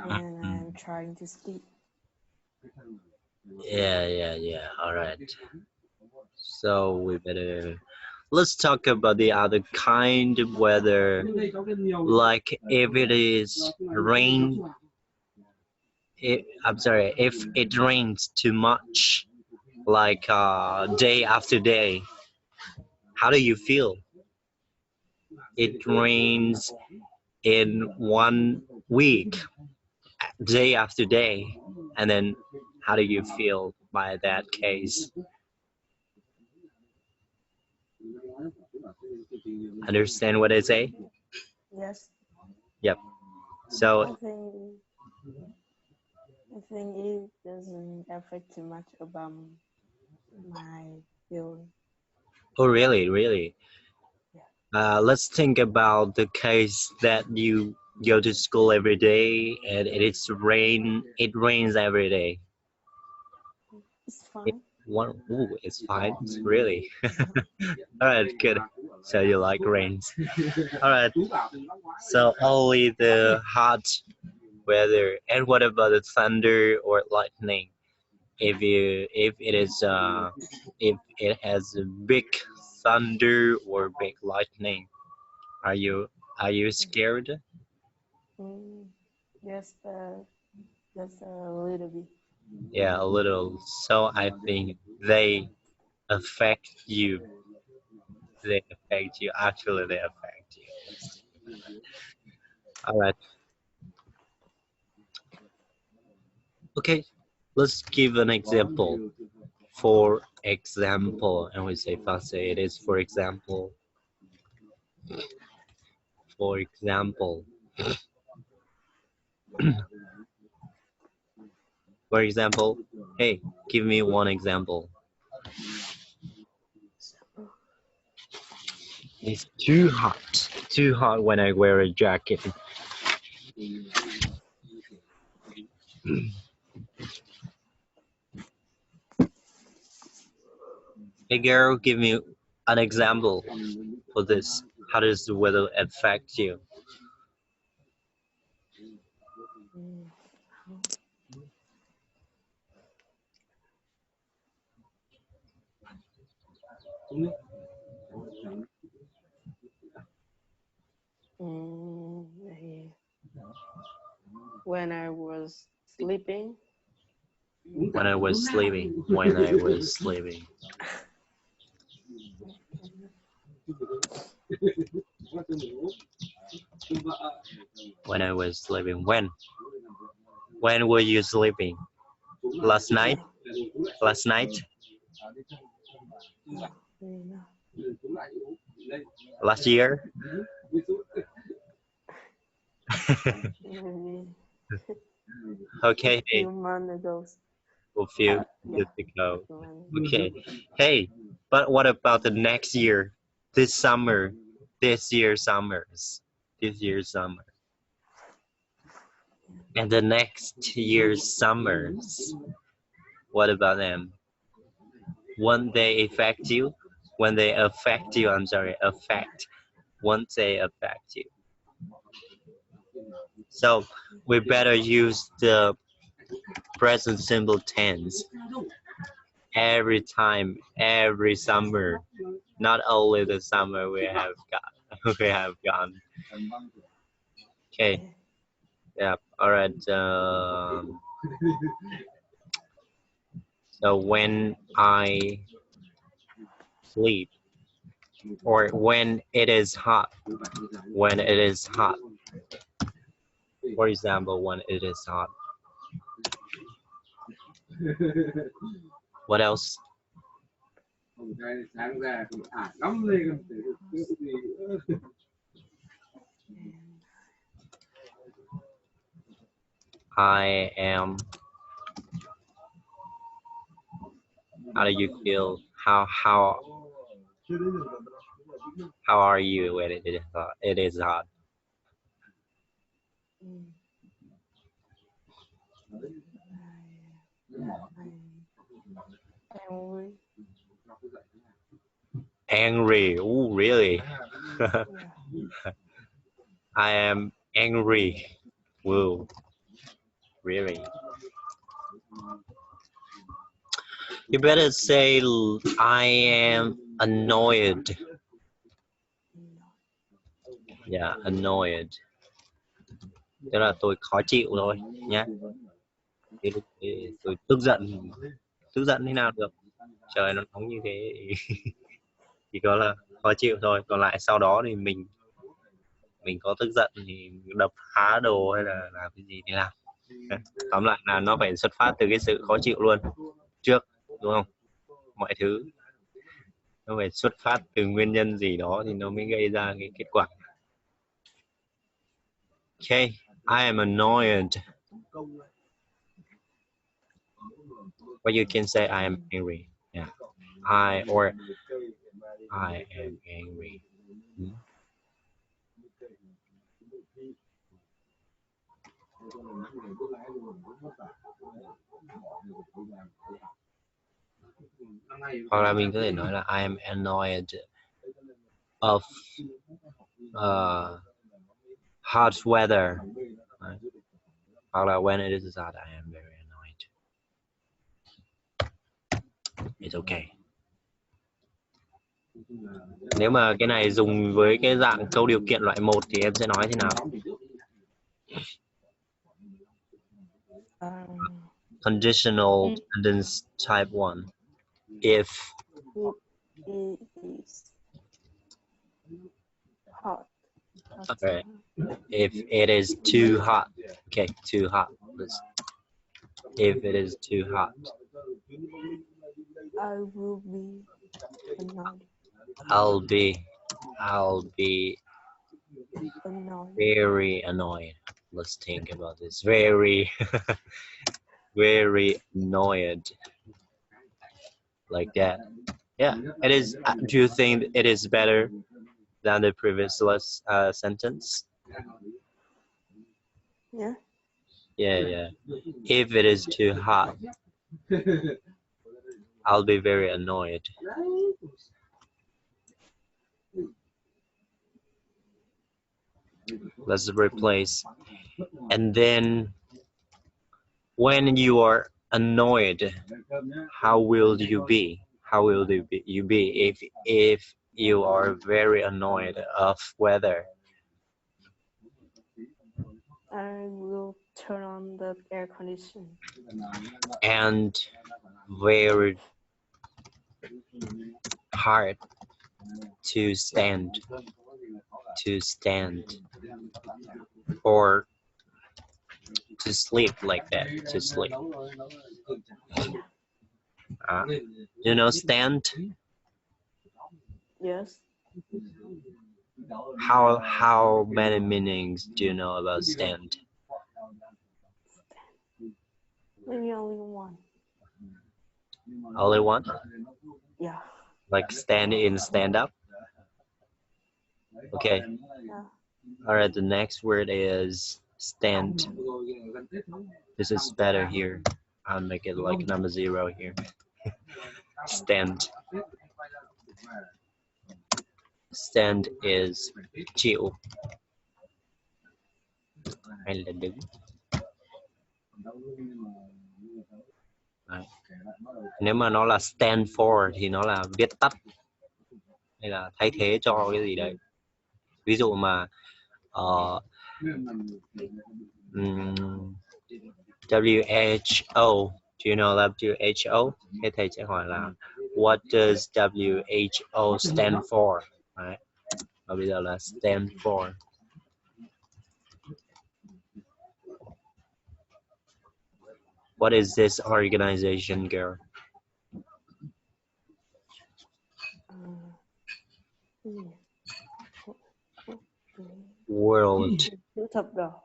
and I'm trying to sleep. Yeah. All right. So we better let's talk about the other kind of weather, like if it is rain. I'm sorry, if it rains too much, like day after day, how do you feel? It rains in 1 week, day after day, and then how do you feel by that case? Understand what I say? Yes, Yep. I So, think it doesn't affect too much about my feeling. oh really, really? Yeah. Let's think about the case that you go to school every day and it rains every day. It's fine. It's fine, really. All right, good. So you like rains. All right. So only the hot weather. And what about the thunder or lightning? If it has a big thunder or big lightning, are you scared? Mm, yes, just a little bit. Yeah, a little. So I think they affect you. They affect you. Actually, they affect you. All right. Okay. Let's give an example. For example, and we say fast. It is for example. For example. For example. Hey, give me one example. It's too hot. Too hot when I wear a jacket. Hey girl, give me an example for this. How does the weather affect you? Mm, yeah. When I was sleeping, When I was sleeping. When I was sleeping. When I was sleeping. When? When were you sleeping? Last night? Last night? no, no, Last year? maybe Okay, a hey, few months ago. a few Yeah, years ago. few months. Okay, hey, but what about the next year? This summer? This year summers. This year summer. And the next year's summers. What about them? Won't they affect you? When they affect you, I'm sorry, affect. Won't they affect you? So we better use the present simple tense every time, every summer. Not only the summer we have got, we have gone. Okay, Yeah. yeah, all right. So when I sleep, or when it is hot, when it is hot. For example, when it is hot. What else? I am. How do you feel? How are you when it is hot? It is hot. Mm. Angry. Angry. Oh, really? Yeah. I am angry. Whoa. Really? You better say I am annoyed. Yeah, annoyed. Tức là tôi khó chịu thôi nhé. Thì lúc đấy tôi tức giận. Tức giận thế nào được? Trời nó nóng như thế chỉ có là khó chịu thôi. Còn lại sau đó thì mình có tức giận thì đập phá đồ hay là làm cái gì thì làm. Tóm lại là nó phải xuất phát từ cái sự khó chịu luôn trước, đúng không? Mọi thứ nó phải xuất phát từ nguyên nhân gì đó thì nó mới gây ra cái kết quả. Okay, I am annoyed. Or you can say I am angry. Yeah, I am angry. Hoặc là mình có thể nói là I am annoyed of hot weather. Right? Hoặc là when it is hot, I am very annoyed. It's okay. Nếu mà cái này dùng với cái dạng câu điều kiện loại 1 thì em sẽ nói thế nào? Conditional sentence type 1. If It is hot. okay. If it is too hot. Okay, too hot. If it is too hot. I will be annoyed. I'll be Annoyed. very annoyed. Let's think about this. Very very annoyed. Like that. Yeah, it is. Do you think it is better than the previous sentence? Yeah. Yeah. If it is too hot, I'll be very annoyed. Let's replace. And then when you are annoyed, how will you be? How will you be if you are very annoyed of weather? I will turn on the air conditioner. And very hard to stand or to sleep like that, to sleep. You know stand? Yes. How many meanings do you know about stand? Maybe only one. Only one? Yeah. Like stand in, stand up? Okay. Yeah. Alright, the next word is stand. This is better here. I'll make it like number 0 here. Stand. Stand is chịu hay là đứng. Đấy. Nếu mà nó là stand for thì nó là viết tắt hay là thay thế cho cái gì đấy. Ví dụ mà WHO, do you know WHO? Thế thầy sẽ hỏi là what does WHO stand for? Đấy. Và bây giờ là stand for. What is this organization, girl? World. Chữ thập đỏ.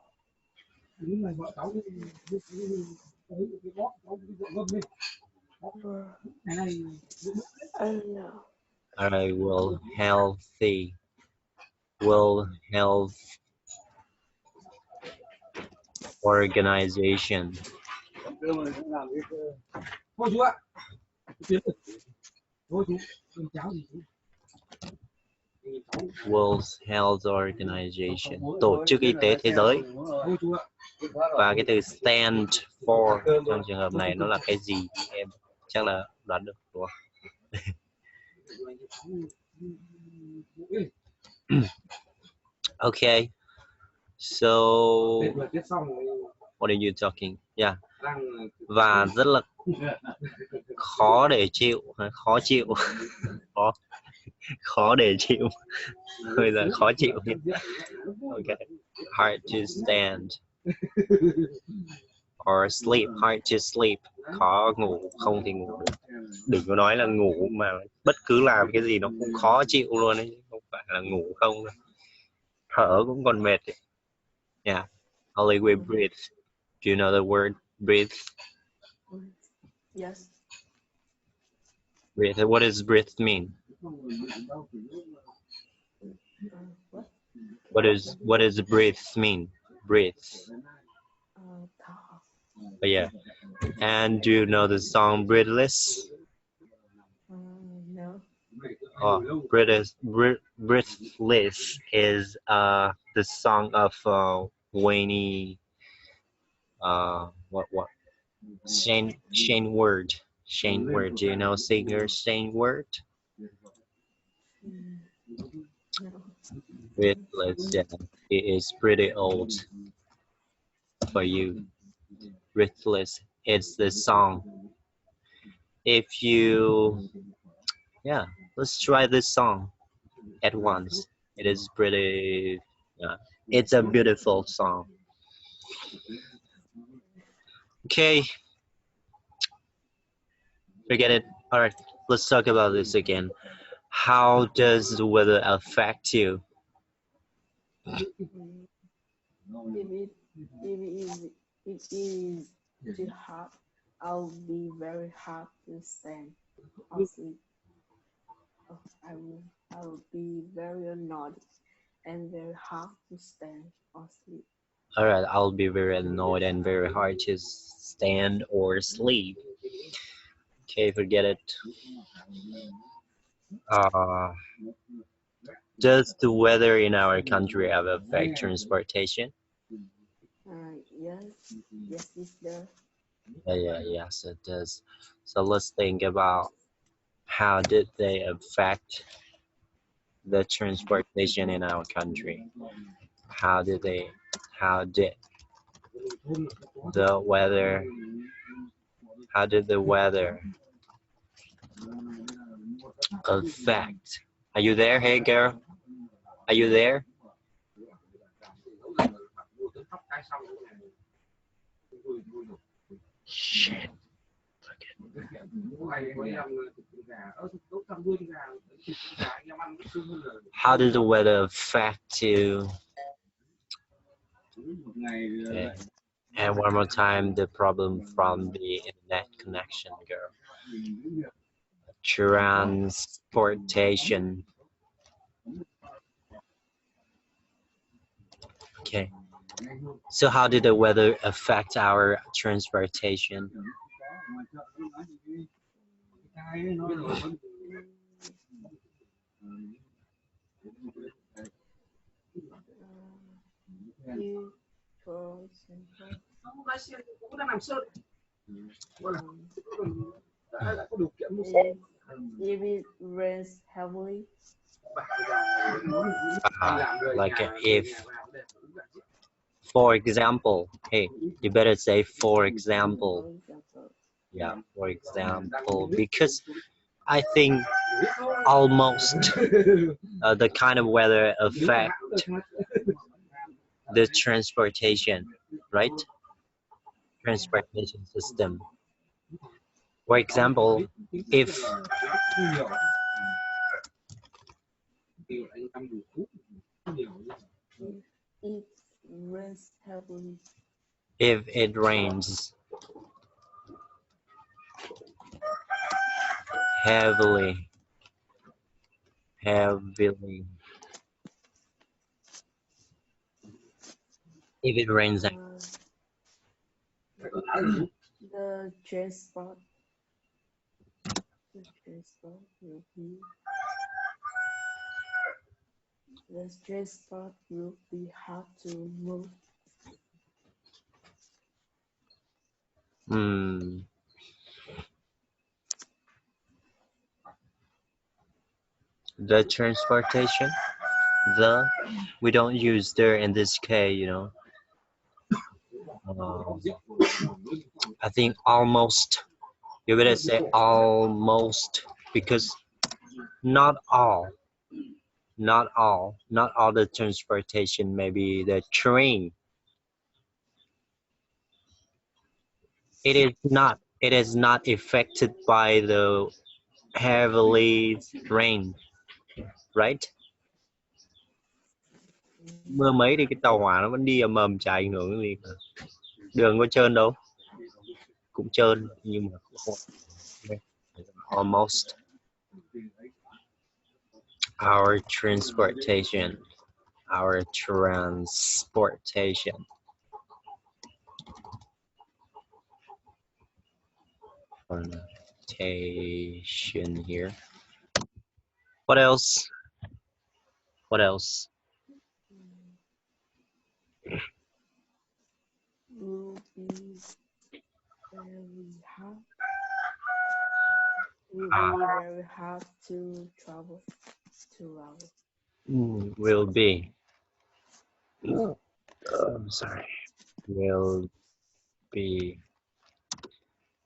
Alright, World Health Organization. Cô chú ạ. Cô chú, cháo gì chú? World Health Organization, Tổ chức Y tế Thế giới. Và cái từ stand for trong trường hợp này nó là cái gì em chắc là đoán được đúng không? Okay, so what are you talking? Yeah. Và rất là khó để chịu, khó chịu, khó để chịu, bây giờ khó chịu. Okay, hard to stand or sleep, hard to sleep, khó ngủ, không thì ngủ được. Đừng có nói là ngủ mà bất cứ làm cái gì nó cũng khó chịu luôn ấy, không phải là ngủ không, thở cũng còn mệt ấy. Yeah, only we breathe. Do you know the word breathe? Yes. Breathe. What does breathe mean? What? What does breathe mean? Breathe. Thở. Oh, yeah. And do you know the song Breathless? No. Oh, Breathless is the song of Wayne. What? Shane Word. Shane Word. Do you know singer Shane Word? No. Breathless. Yeah, it is pretty old for you. Breathless. It's the song. If you, yeah, let's try this song at once. It is pretty. It's a beautiful song. Okay, forget it. All right, let's talk about this again. How does the weather affect you? If it is too hot, I'll be very hard to stand or sleep. I will be very annoyed and very hard to stand or sleep. All right, I'll be very annoyed and very hard to stand or sleep. Okay, forget it. Does the weather in our country have affect transportation? Yes, it does. Yes, it does. So let's think about how did they affect the transportation in our country? How did the weather, how did the weather affect? Are you there? Hey girl, are you there? Shit. How did the weather affect you? Okay. And one more time, the problem from the internet connection, girl. Transportation. Okay. So how did the weather affect our transportation? For example, if it rains heavily, Like if, for example, hey, you better say for example. Yeah, for example, because I think almost the kind of weather affect the transportation, right? Transportation system. For example, if it rains heavily, if it rains heavily, if it rains, The transport. The transport will be. The transport will be hard to move. The transportation. We don't use there in this case, you know. I think almost. You better say almost because not all, not all the transportation. Maybe the train. It is not affected by the heavily rain, right? Mưa mấy thì cái tàu hỏa nó vẫn đi ầm ầm chả ảnh hưởng gì cả. Đường có trơn đâu, cũng trơn nhưng mà cũng không. Almost. Our transportation. Our transportation. Transportation here. What else? What else? Will be very hard. Will be very hard to travel 2 hours. Will be. I'm sorry. Will be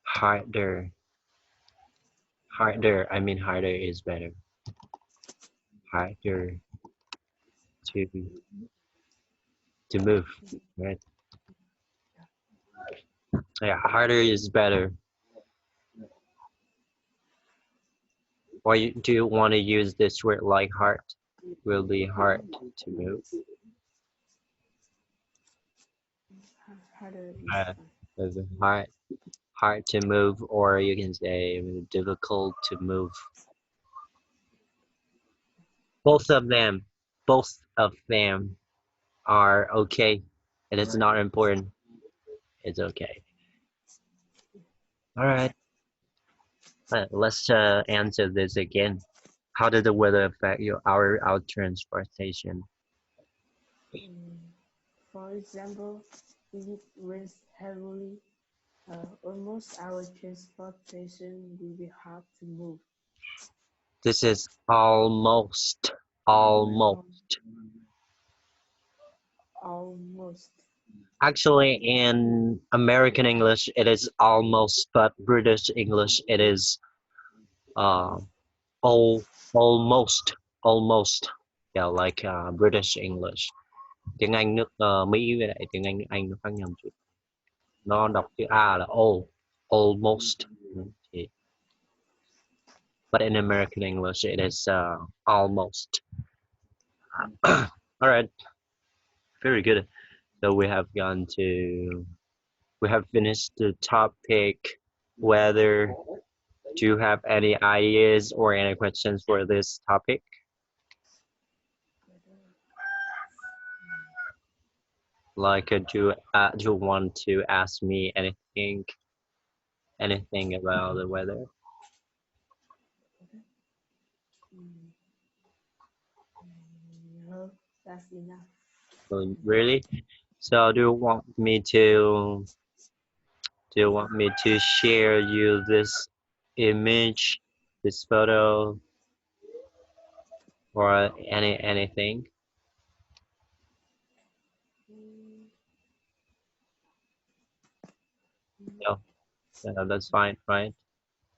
harder. Harder. I mean harder is better. Harder to move, right? Yeah, harder is better. Or do you want to use this word like hard? Will be hard to move. Harder is Hard to move, or you can say difficult to move. Both of them are okay. It is not important. It's okay. All right. Let's answer this again. How did the weather affect our transportation? For example, if it rains heavily, almost our transportation will be hard to move. This is almost. Almost. Actually, in American English, it is almost, but British English, it is almost. Yeah, like British English. Tiếng Anh nước Mỹ với lại tiếng Anh nước Anh nó khác nhau một chút. Nó đọc chữ A là almost. But in American English, it is almost. All right, very good. So we have finished the topic weather. Do you have any ideas or any questions for this topic? Like, do you want to ask me anything about the weather? No, that's enough. Really? So do you want me to share you this image, this photo, or anything? No, that's fine, right?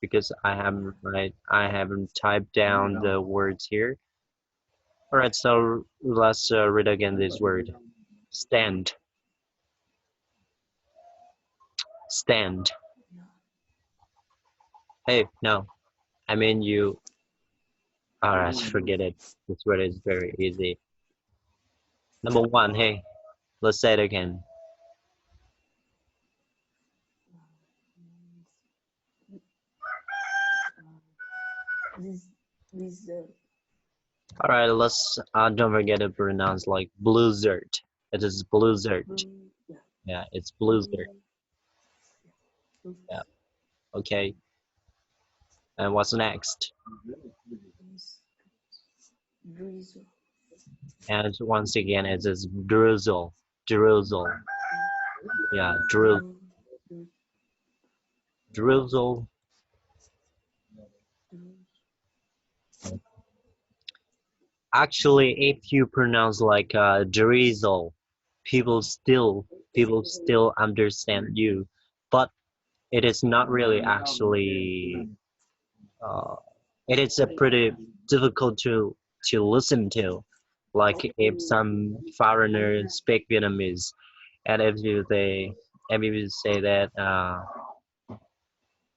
Because I haven't typed down the words here. All right, so let's read again this word. Stand. Stand. Hey, no, I mean you. All right, forget it. This word is very easy. Number one, hey, let's say it again. Blizzard. All right, let's don't forget to pronounce like blizzard. It is blizzard. Yeah, it's blizzard. Yeah. Okay. And what's next? Drizzle. And once again, it is drizzle. Drizzle. Yeah, Dru- drizzle. Actually, if you pronounce like drizzle, people still understand you, but it is not really actually. It is a pretty difficult to listen to. Like if some foreigners speak Vietnamese, and if you say that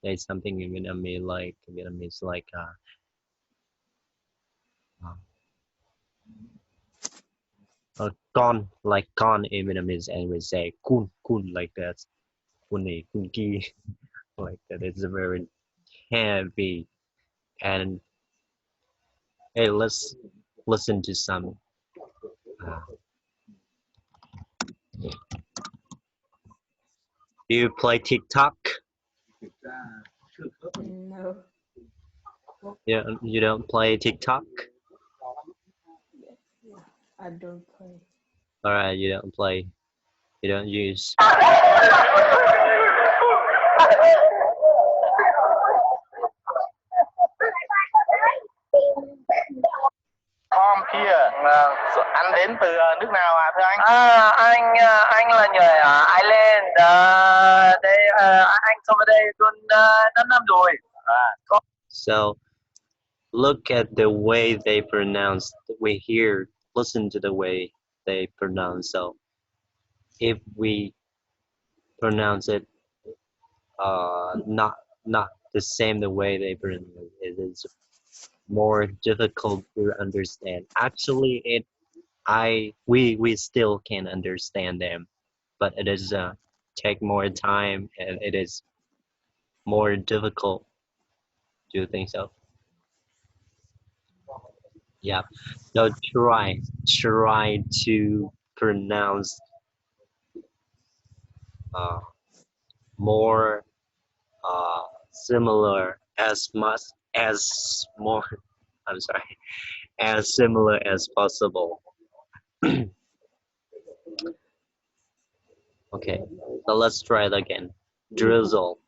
there's something in Vietnamese like con, like con in Vietnamese, and we say kun kun like that, kun này kun kia like that. It's a very heavy. And hey, let's listen to some. Uh, do you play TikTok? No. Yeah, you don't play TikTok? Yeah, I don't play. All right, you don't play. You don't use. Tom here. Anh đến từ nước nào thưa anh? Anh là người ở Ireland. Anh sống ở đây luôn 5 năm rồi. So look at the way they pronounce. We hear, listen to the way they pronounce. So if we pronounce it not the same the way they pronounce it, it is more difficult to understand. Actually, we still can understand them, but it is take more time and it is more difficult. Do you think so? Yeah. So try to pronounce more similar as much as more. I'm sorry, as similar as possible. Okay, so let's try it again. Drizzle.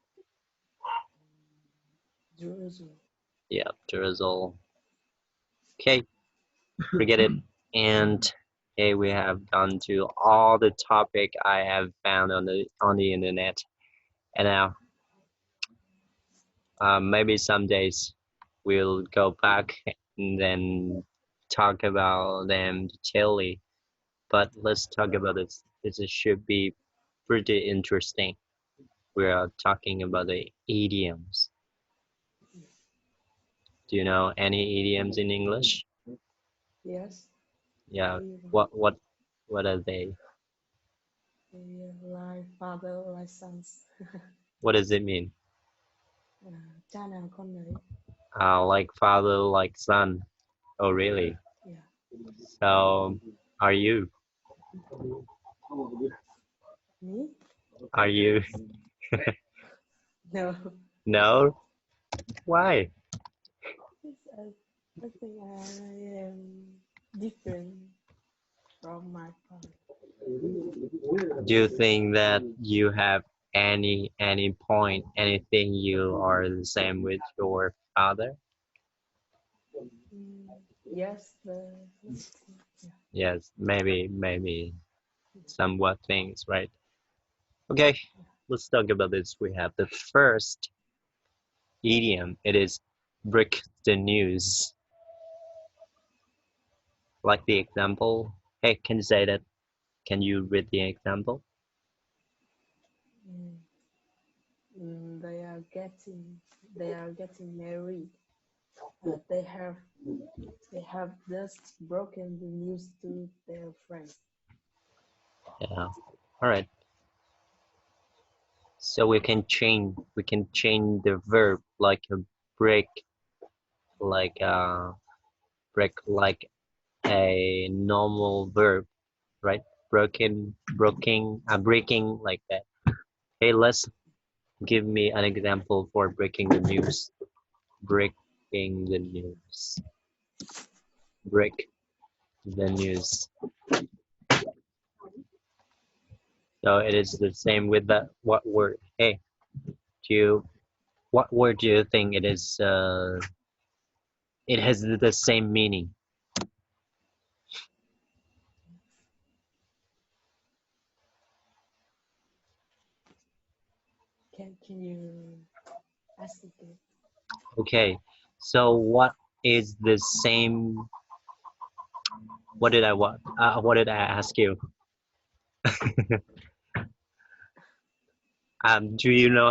Drizzle. Yeah, drizzle. Okay, forget it. And okay, we have gone to all the topic I have found on the internet, and now maybe some days we'll go back and then talk about them detailedly. But let's talk about this. This should be pretty interesting. We are talking about the idioms. Do you know any idioms in English? Yes. Yeah. We What are they? like father, like sons. What does it mean? Cha nào con nấy. Like father, like son. Oh, really? Yeah. So, are you? Me? Are you? No. No? Why? I think I am different from my father. Do you think that you have any point, anything you are the same with your father? Yes, Yes, maybe somewhat things, right? Okay, let's talk about this. We have the first idiom. It is break the news. Like the example. Hey, can you say that? Can you read the example? they are getting married. They have just broken the news to their friends. Yeah. All right. So we can change the verb like a break, like a normal verb, right? Breaking like that. Hey, let's Give me an example for breaking the news. Breaking the news. Break the news. So it is the same with the what word? Hey, what word do you think it is? It has the same meaning. Can you ask again? Okay, so what is the same? What did I what did I ask you? Do you know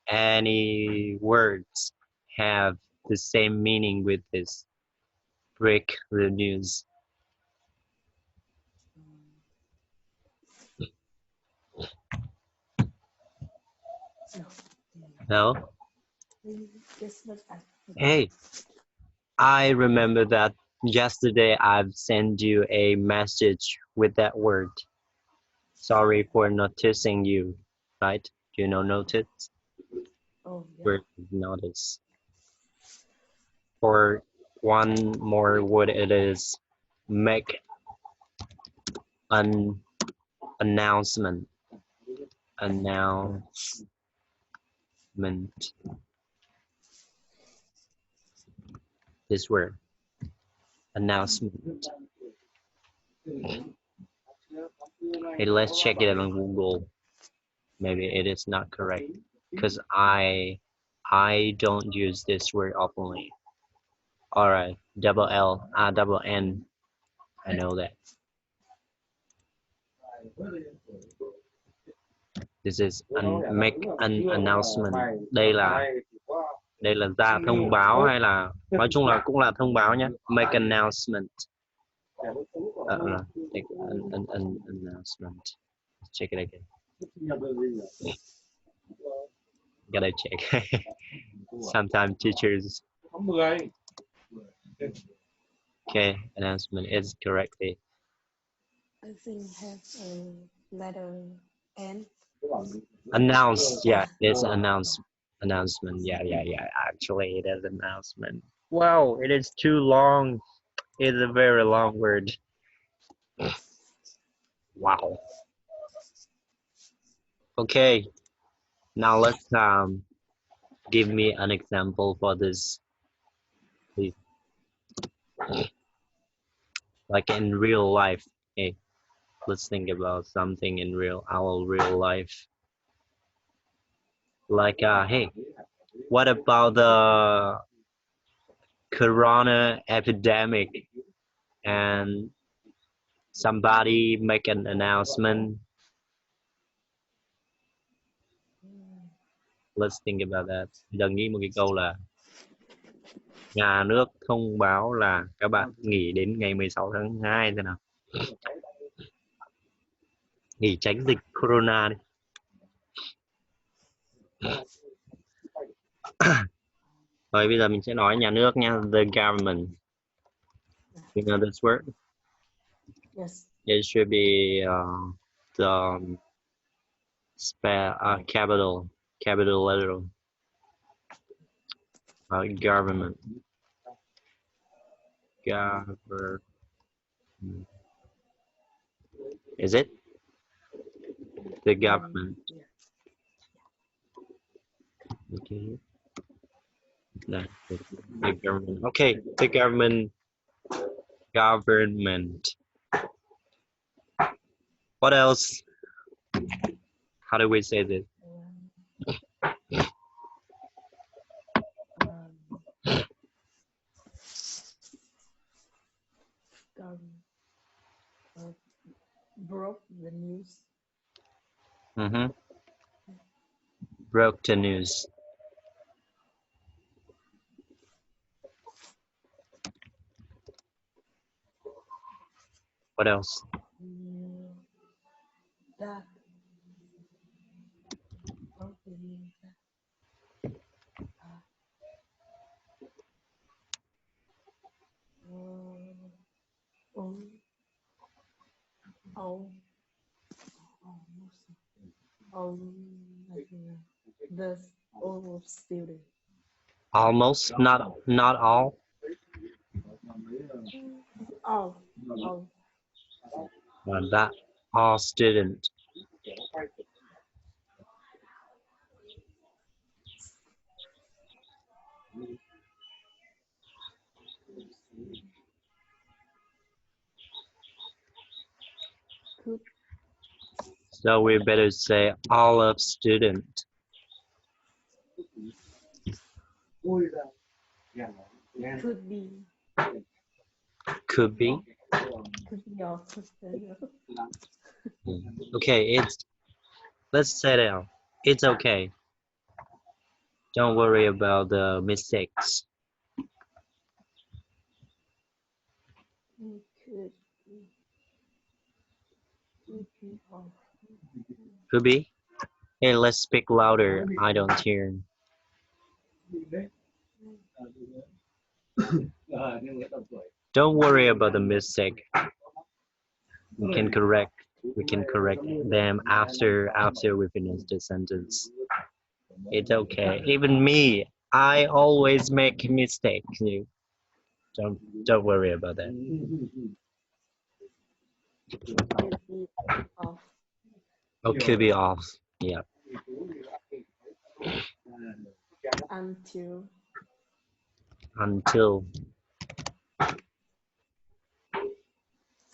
any words have the same meaning with this? Break the news. No. No? Yes, but Hey, I remember that yesterday I've sent you a message with that word. Sorry for noticing you, right? Do you know notice? oh yeah. Word notice. For one more word, it is make an announcement. Announcement. This word. Announcement. Hey, let's check it on Google. Maybe it is not correct because I don't use this word oftenly. All right, double L, double N. I know that. This is make an announcement. Đây là ra thông báo hay là nói chung là cũng là thông báo nhé. Make announcement. Make an announcement. Let's check it again. Gotta check. Sometimes teachers. Okay, announcement is correctly. I think have a letter N. Announced, yeah, it's announcement. Yeah. Actually, it is announcement. Wow, it is too long. It's a very long word. Wow. Okay, now let's give me an example for this, please. Like in real life. Okay, let's think about something in our real life. Like, hey, what about the corona epidemic and somebody make an announcement? Let's think about that. Giờ nghĩ một cái câu là nhà nước thông báo là các bạn nghỉ đến ngày 16 tháng 2 thế nào. Nghỉ tránh dịch corona đi. Rồi bây giờ mình sẽ nói nhà nước nha. The government. You know this word? Yes. It should be the capital letter. Government. Government. Is it? The government. Okay. No, the government. Okay, the government. Government. What else? How do we say this? Broke the news. Broke the news. What else? That. The all student. Almost, not all. All. That all student. Could So we better say all of student. could be. Could be. Could be all. Okay, let's say it. It's okay. Don't worry about the mistakes. Could be all. Could be. Hey, let's speak louder. I don't hear. Don't worry about the mistake. We can correct them after we finish the sentence. It's okay. Even me, I always make mistakes. You don't worry about that. Could be off. Oh, could be off. Yeah. Until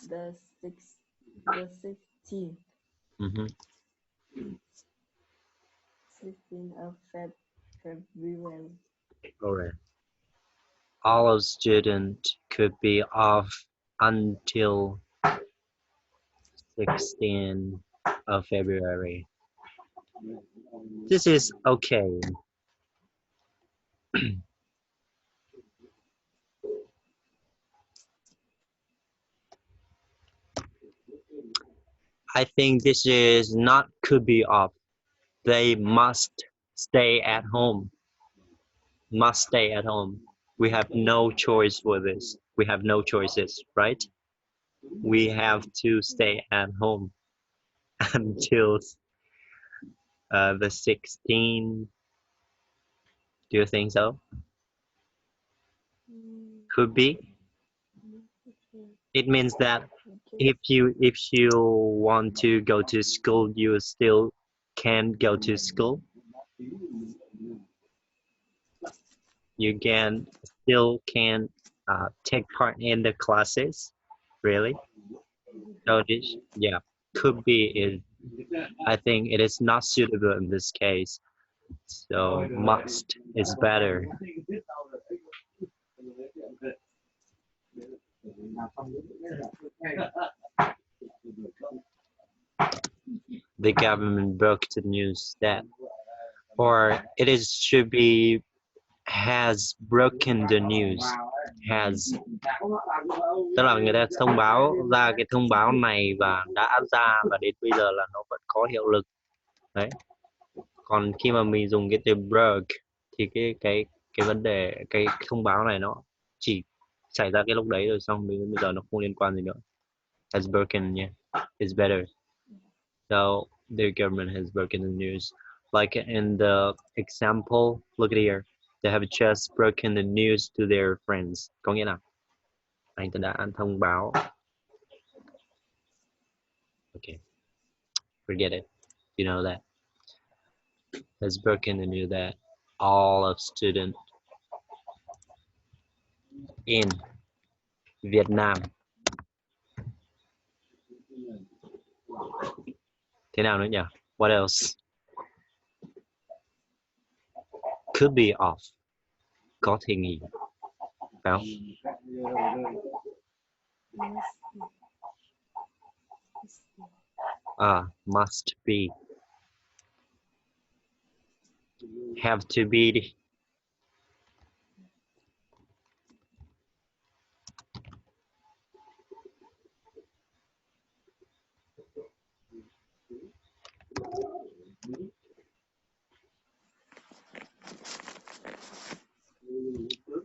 the 16th. Mm-hmm. 16th of February. Alright. All of students could be off until 16th of February. This is okay. I think this is not could be off. They must stay at home. Must stay at home. We have no choice for this. We have no choices, right? We have to stay at home until the 16th. Do you think so? Could be. It means that if you want to go to school, you still can go to school. You still can take part in the classes. Really? So this, yeah, could be is. I think it is not suitable in this case. So must is better. The government broke the news that, or should be has broken the news. Has, tức là người ta thông báo ra cái thông báo này và đã ra và đến bây giờ là nó vẫn có hiệu lực. Đấy. Còn khi mà mình dùng cái từ broke thì cái vấn đề cái thông báo này nó chỉ xảy ra cái lúc đấy rồi, xong bây giờ nó không liên quan gì nữa. Has broken, yeah, is better. So the government has broken the news. Like in the example, look at here. They have just broken the news to their friends. Có nghĩa là anh ta đã thông báo. Okay, forget it. You know that. Has broken the news that all of students in Vietnam. Thế nào nữa nhỉ? What else? Could be off. Có thể nghỉ. Phải không? Must be. Have to be đi.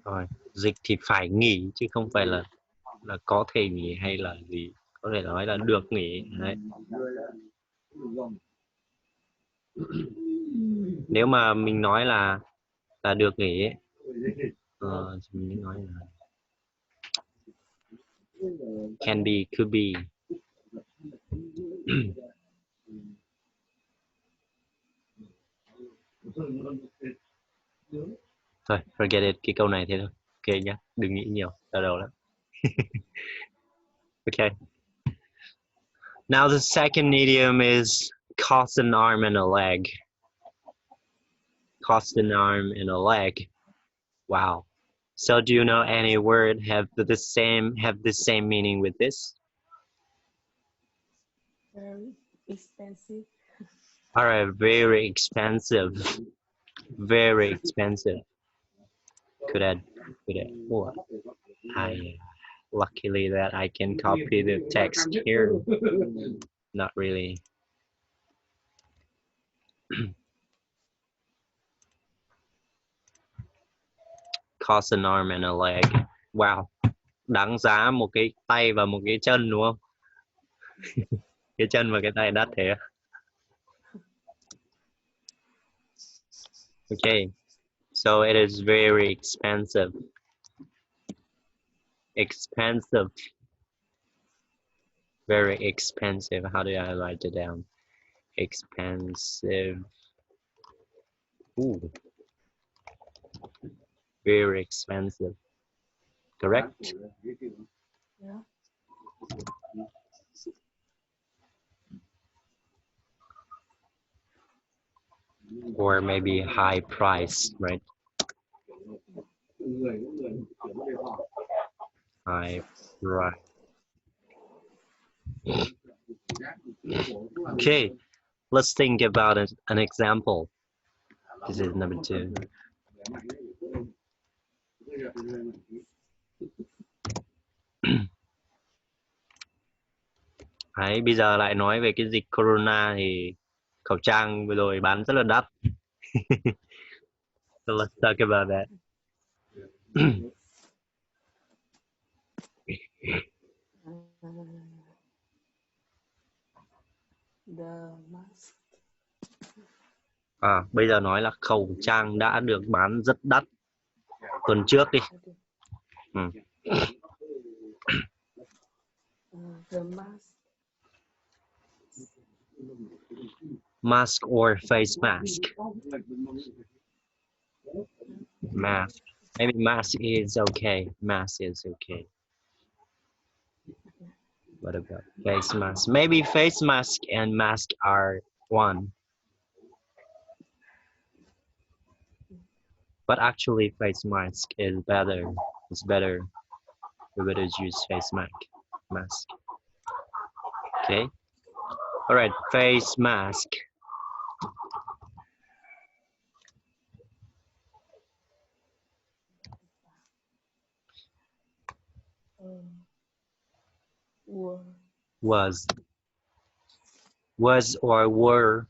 Rồi, dịch thì phải nghỉ chứ không phải là có thể nghỉ hay là gì. Có thể nói là được nghỉ. Đấy. Nếu mà mình nói là được nghỉ ấy, thì mình nói là can be, could be. Thôi, forget it, cái câu này thế thôi. Ok nhá, đừng nghĩ nhiều, đau đầu lắm. Okay. Now the second idiom is cost an arm and a leg. Cost an arm and a leg. Wow. So do you know any word have the same meaning with this? Very expensive. All right, very expensive. Very expensive. Could add. Oh, luckily that I can copy the text here. Not really. Cost an arm and a leg. Wow. Đáng giá một cái tay và một cái chân đúng không? Cái chân và cái tay đắt thế. Okay. So it is very expensive. Expensive. Very expensive. How do I write it down? Expensive. Ooh. Very expensive. Correct? Yeah. Or maybe high price, right? High price. Okay, let's think about an example. This is number 2. Đấy, bây giờ lại nói về cái dịch corona thì khẩu trang vừa rồi bán rất là đắt. So let's talk about that. The mask. Bây giờ nói là khẩu trang đã được bán rất đắt. Tuần trước đi. The mask. Mask or face mask? Mask. Maybe mask is okay. Mask is okay. What about face mask? Maybe face mask and mask are one. But actually face mask is better. It's better. We better use face mask. Okay. All right, face mask. Was or were?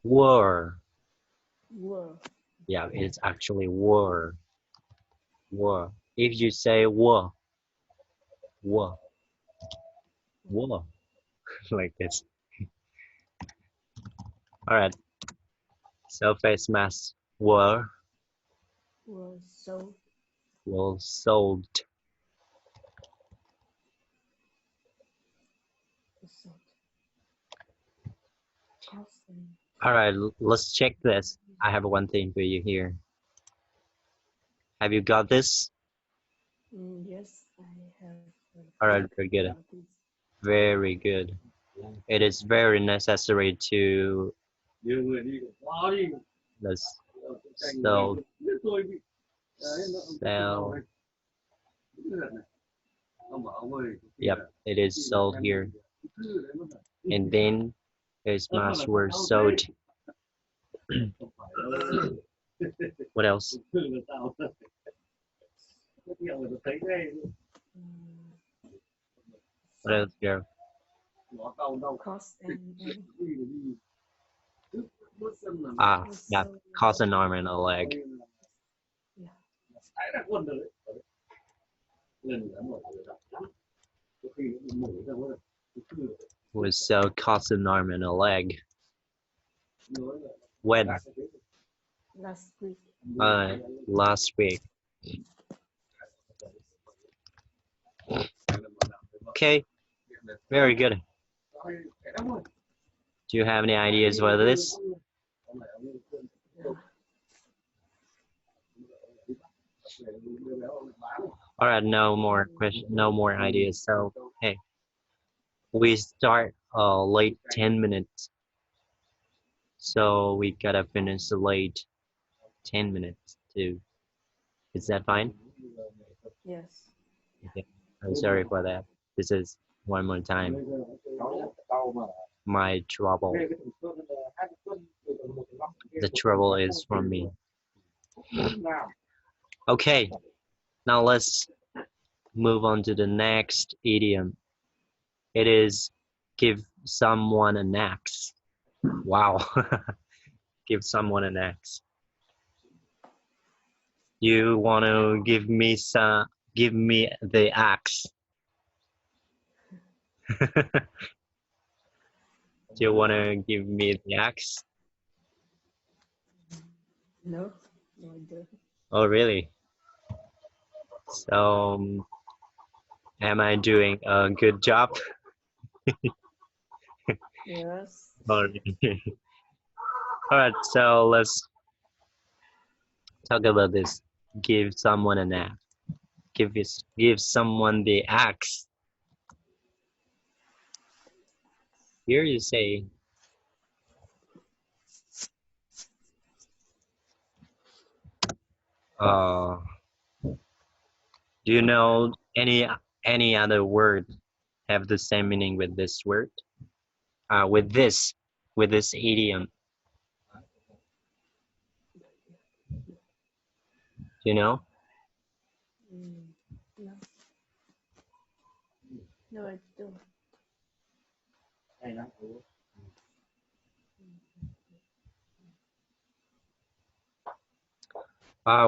Were. Yeah, it's actually were. Were. If you say were, like this. All right. So face masks were sold. All right, let's check this. I have one thing for you here. Have you got this? Yes, I have. All right, very good. Very good. It is very necessary to sell. Yep, it is sold here. And then face masks were sold. What else? What else, girl? Yeah, cost an arm and a leg. was so cost an arm and a leg. When? Last week. Last week. Okay, very good. Do you have any ideas for this? All right, no more questions, no more ideas. So, hey, we start late 10 minutes. So we gotta finish late 10 minutes too. Is that fine? Yes. Okay. I'm sorry for that. This is one more time. My trouble. The trouble is from me. Okay, now let's move on to the next idiom. It is give someone an axe. Wow. Give someone an axe. You want to give me the axe. Do you want to give me the axe? No. No, I don't. Oh, really? So, am I doing a good job? Yes. All right, so let's talk about this. Give someone an axe. Give someone the axe. Here you say, do you know any other word have the same meaning with this word? With this idiom. Do you know? No. No, I don't.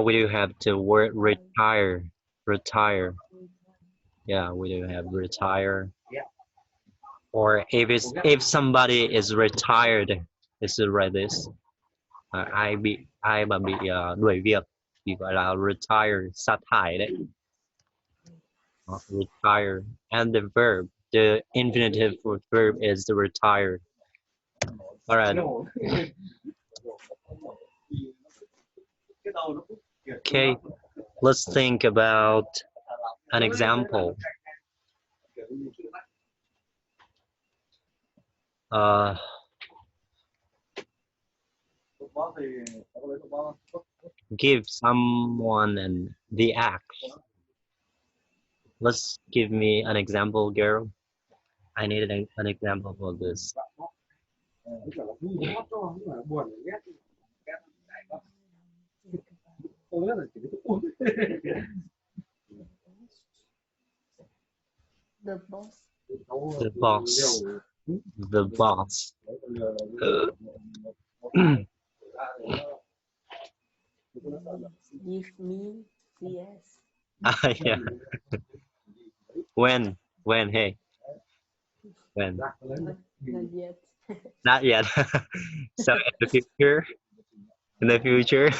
We do have the word retire. Retire. Yeah, we do have retire. Or if somebody is retired, is it right this? Ai mà bị đuổi việc thì gọi là retire, sa thải đấy. Retire. And the verb, the infinitive for verb is the retire. All right. Okay, let's think about an example. Give someone the axe. Let's give me an example, girl. I need an example for this. The boss. The boss. The boss. Give me yes. Yeah. When? Hey. When? Not yet. Not yet. So in the future? In the future?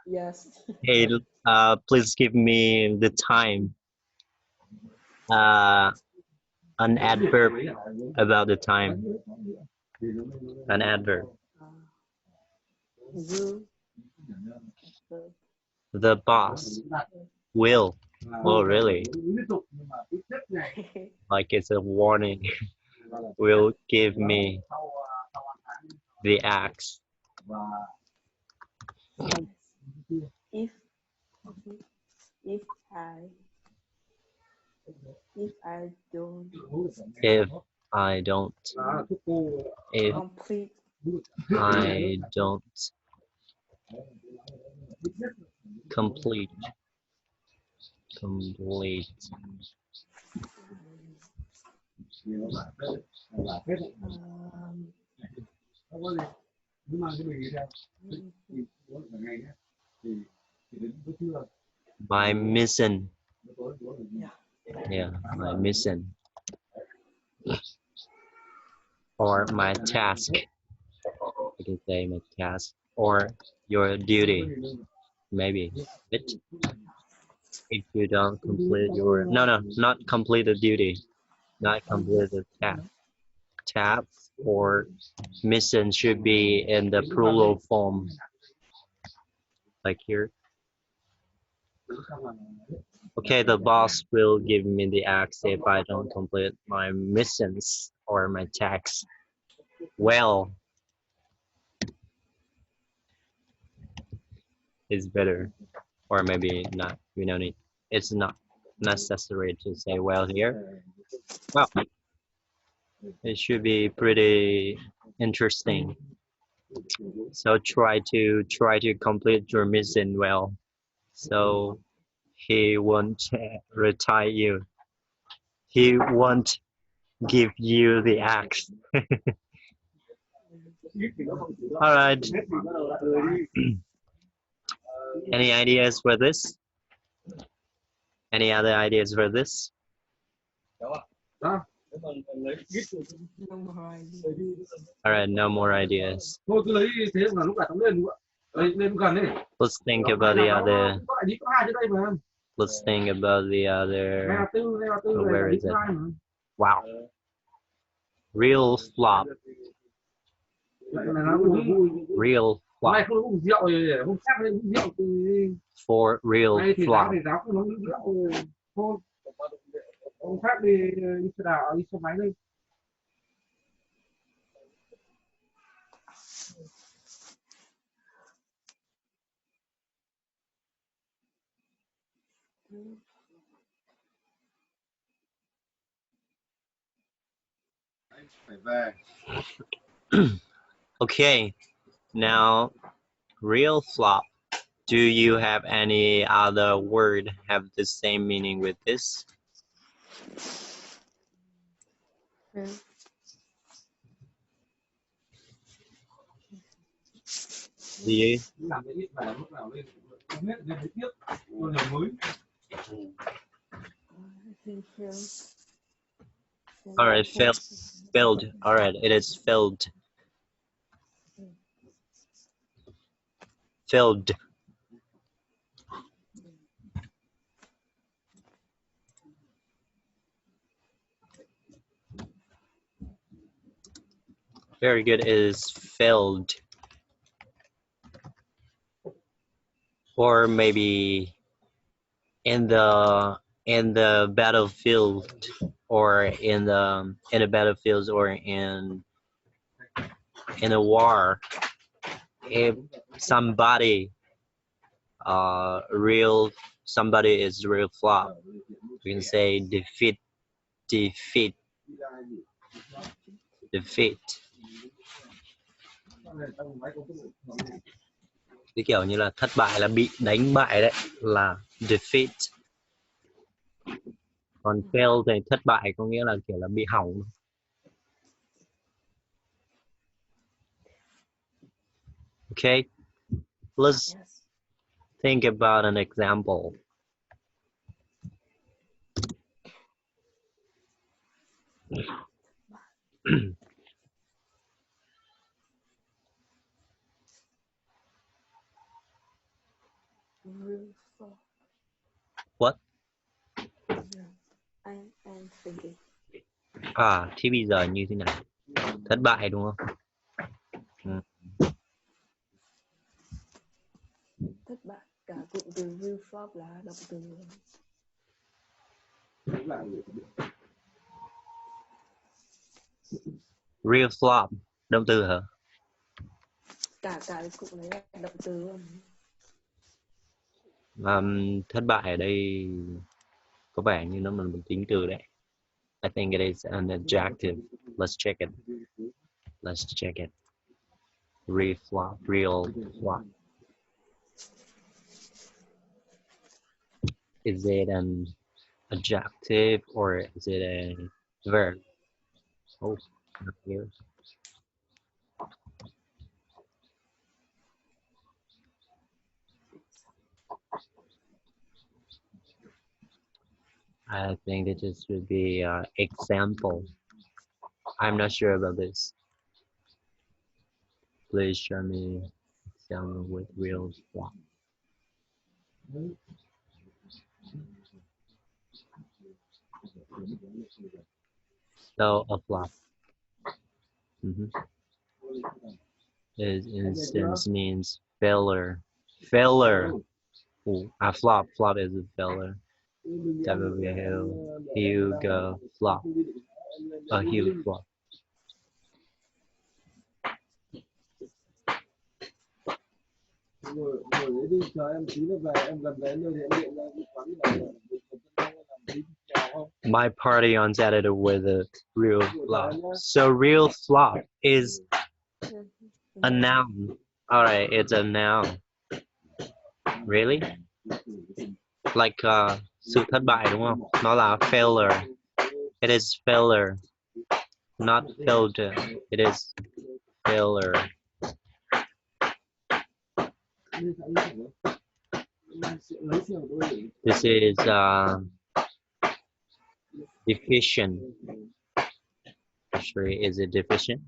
Yes. Hey, please give me the time. An adverb about the time. An adverb. You. The boss will. Oh, really? Like it's a warning. Will give me the axe. If I don't If I don't. If complete I don't complete. My mission. Yeah, my mission. or my task. You can say my task or your duty. Maybe it. If you don't complete your not complete the duty, not complete the task or mission should be in the plural form, like here. Okay, the boss will give me the axe if I don't complete my missions or my tasks. Well, is better, or maybe not. We don't need. It's not necessary to say well here. Well, it should be pretty interesting. So try to complete your mission well. So he won't retire you. He won't give you the axe. All right. Any ideas for this? Any other ideas for this? Đó. No more idea. All right, no more ideas. Thôi cứ lấy thế là lúc nào cũng lên nữa. Lên gần đấy. Let's think about the other. Có lại có hai trên đây mà. Let's think about the other. Này là tư Oh, where này is it? hai mà. Wow. Real flop. Này là uống Real hôm nay flop. không uống rượu rồi, hôm khác uống rượu từ For real nay thì flop. giáo không uống rượu rồi. Thôi. Hôm khác đi xe đạp, đi xe máy đi. Phải về. Okay, now real flop. Do you have any other word have the same meaning with this? Do you? Làm cái ít bài lúc nào lên không hết lên tiếp con nào mới. All right, failed. All right, it is filled. Filled. Very good. It is filled. Or maybe in the battlefield, or in the battlefields, or in a war. If somebody somebody is real flop, you can say defeat. Cái kiểu như là thất bại, là bị đánh bại đấy, là defeat. Còn fail thì thất bại có nghĩa là kiểu là bị hỏng. Okay, let's think about an example. What? I'm thinking. Thì bây giờ như thế nào? Thất bại đúng không? Thất bại. Cả cụm từ real flop là động từ. Real flop, động từ hả? Cả cái cụm đấy là động từ luôn. Thất bại ở đây có vẻ như nó là một tính từ đấy. I think it is an adjective. Let's check it. Real flop. Is it an adjective or is it a verb? Oh, not here. I think that this should be example. I'm not sure about this. Please show me example with real flop. So a flop. It instance means failure. Failure. Ooh, a flop. Flop is a failure. That will be a huge flop. A huge flop. My party on Saturday with a real flop. So real flop is a noun. Alright, it's a noun. Really? Like sự thất bại đúng không? Nó là failure. It is failure. Not failure. It is failure. This is deficient. Actually, is it deficient?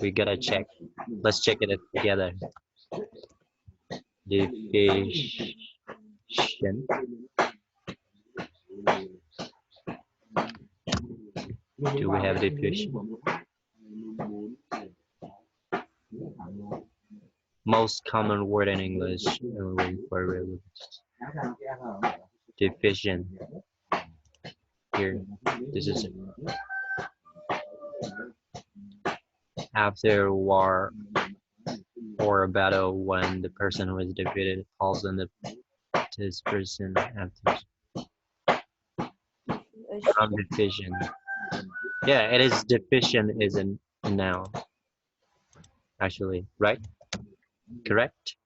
We gotta check. Let's check it together. Deficient. Do we have deficient? Most common word in English for really. Deficient. Here, this is it. After a war or a battle, when the person who is defeated falls on this person after deficient. Yeah, it is deficient is a noun. Actually, right? Correct?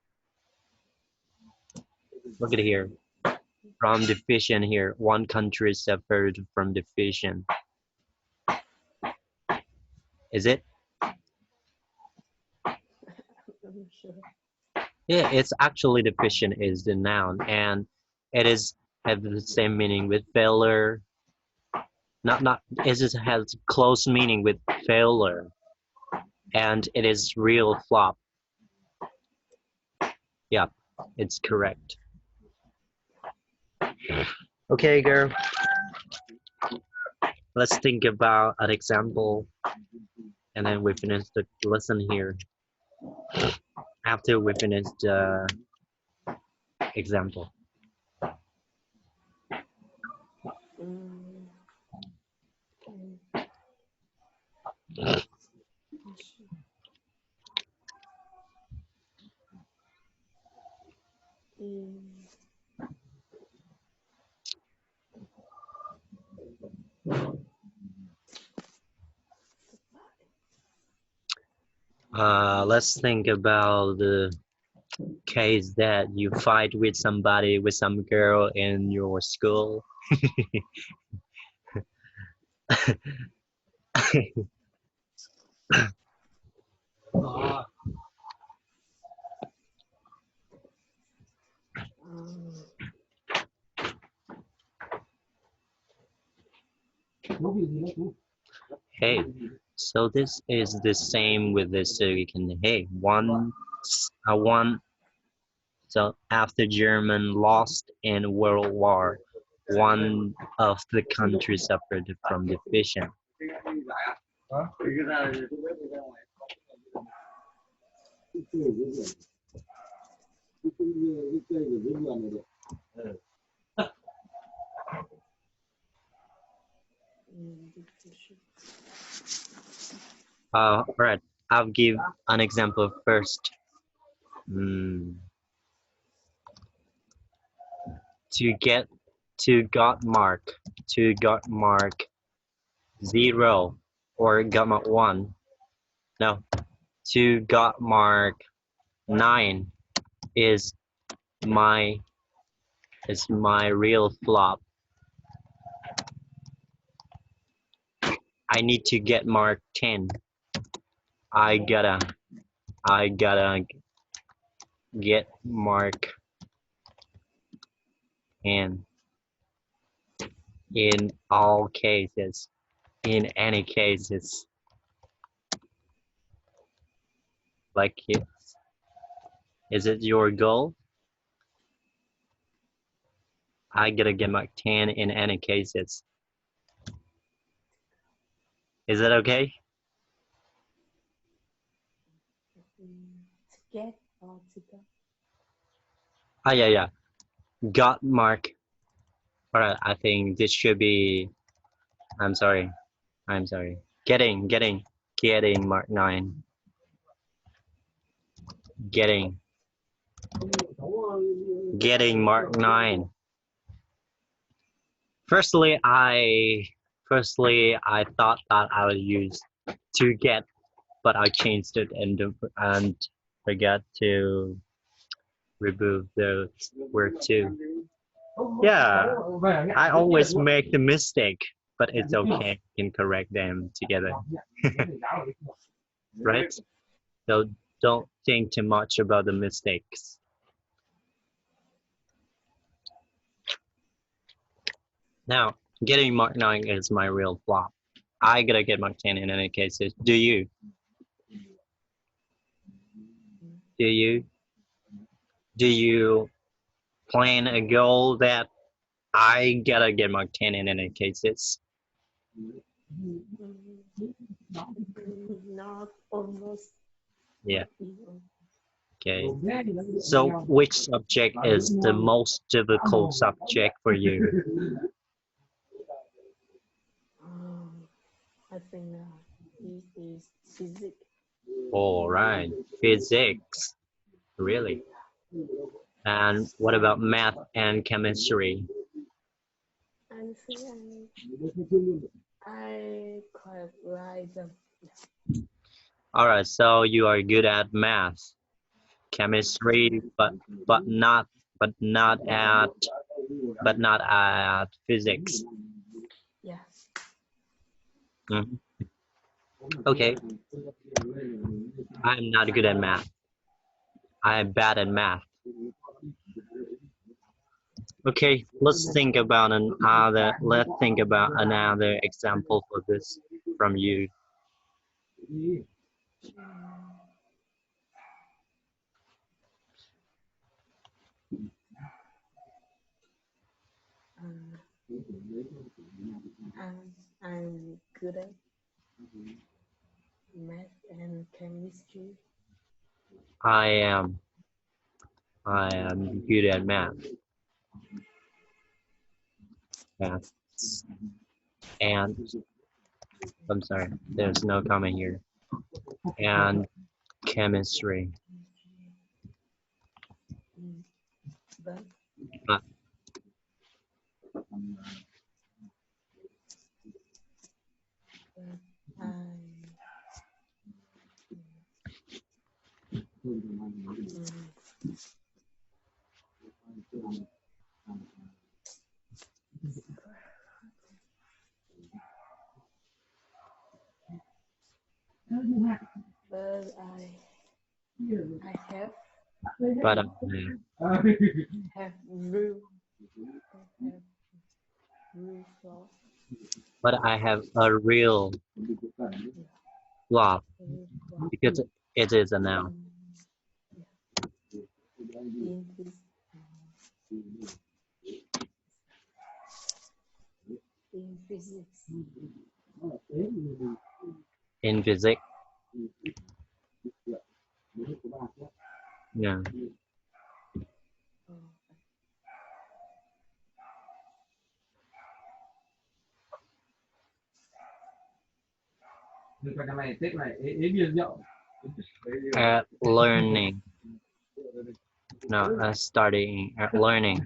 Look at here. From deficient here, one country suffered from deficient. Is it? Yeah, it's actually deficient is the noun, and it is have the same meaning with failure. It has close meaning with failure, and it is real flop. Yeah, it's correct. Okay, girl. Let's think about an example, and then we finish the lesson here. After we finish the example. Let's think about the case that you fight with somebody, with some girl in your school. Hey, so this is the same with this, so you can, hey, one. So after German lost in World War, one of the countries suffered from deficient. Right, I'll give an example first. To got mark 0 or got mark 1. No, to got mark 9 is my real flop. I need to get mark 10. I gotta get mark 10 in all cases. in any case, it's like it. Is it your goal? I gotta get Mark 10 in any cases. Is that okay? To get or to go. Ah, yeah. Got Mark. Alright, I think this should be. I'm sorry. Getting Mark 9. Getting Mark 9. Firstly, I thought that I would use to get, but I changed it and forgot to remove the word to. Yeah, I always make the mistake, but it's okay. You can correct them together, right? So don't think too much about the mistakes. Now, getting Mark 9 is my real flop. I gotta get Mark 10 in any cases. Do you? Do you plan a goal that I gotta get Mark 10 in any cases? Not almost. Yeah. Okay. So which subject is the most difficult subject for you? I think it is physics. All right, physics. Really? And what about math and chemistry? I think I quite like them. All right, so you are good at math, chemistry, but not at physics. Yeah. Mhm. Okay. I'm not good at math. I'm bad at math. Okay, let's think about another example for this from you. I'm good at math and chemistry. I am good at math. Math. And I'm sorry, there's no comment here. And chemistry. But But I have but have real flaws. but I have a real flaw because it is a noun. In physics. In physics. Yeah. At learning. No, studying. At learning.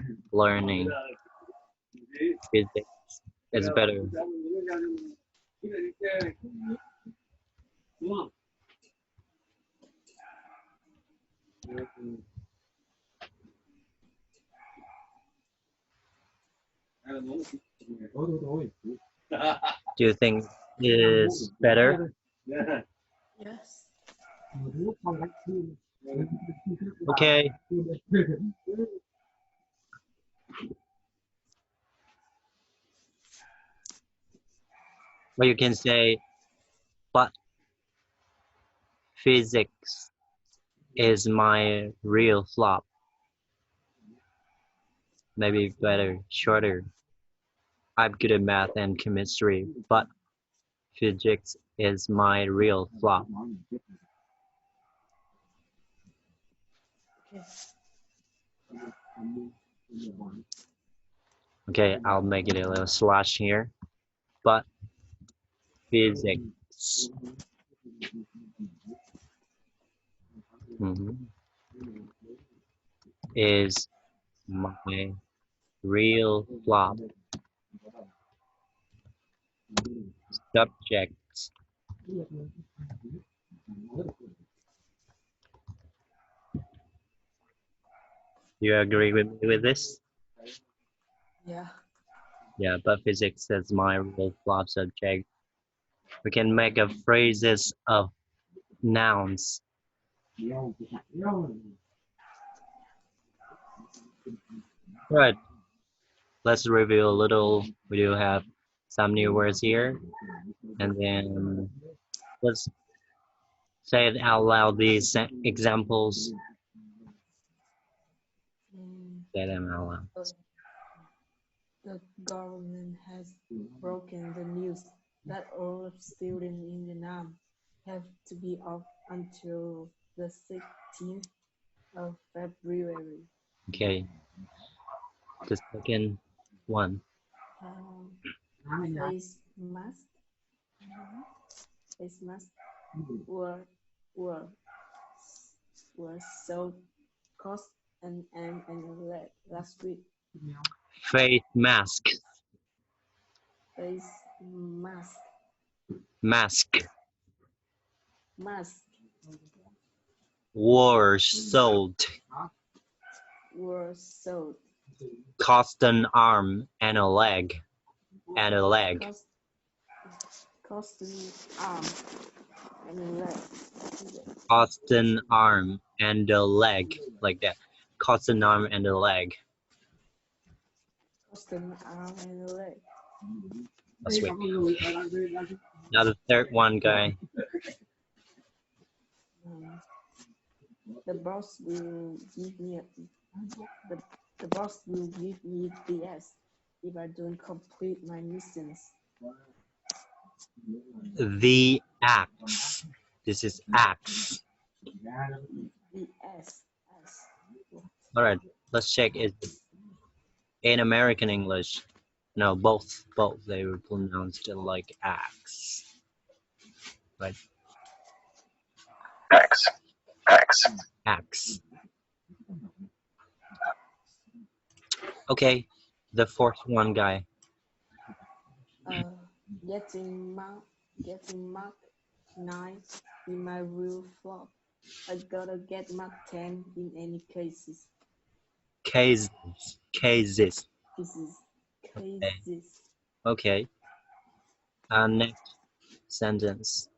Physics is better. Do you think it is better? Yes. Okay. Or you can say, but physics is my real flop. Maybe better, shorter. I'm good at math and chemistry, but physics is my real flop. Okay, I'll make it a little slash here. But physics is my real flop. Subject. You agree with me with this? Yeah. Yeah, but physics is my real flop subject. We can make a phrases of nouns. Right. Let's review a little. We do have some new words here. And then let's say it out loud, these examples. Say them out loud. The government has broken the news that all students in Vietnam have to be off until the 16th of February. Okay. The second one. Face mask. Face mask were sold cost and last week. Face mask. Face mask. Mask. Mask Were sold. were sold. Cost an arm and a leg. And a leg. Cost an arm and a leg. Cost an arm and a leg. Like that. Cost an arm and a leg. Cost an arm and a leg. That's sweet. Now the third one, guy. The boss will give me the boss will give me DS if I don't complete my missions. The axe. This is axe. DS. All right, let's check it in American English. No, both they were pronounced like axe. Right? X. Axe. Okay, the fourth one, guy. Getting Mark 9 in my real flop. I gotta get Mark 10 in any cases. Cases. Okay. Next sentence.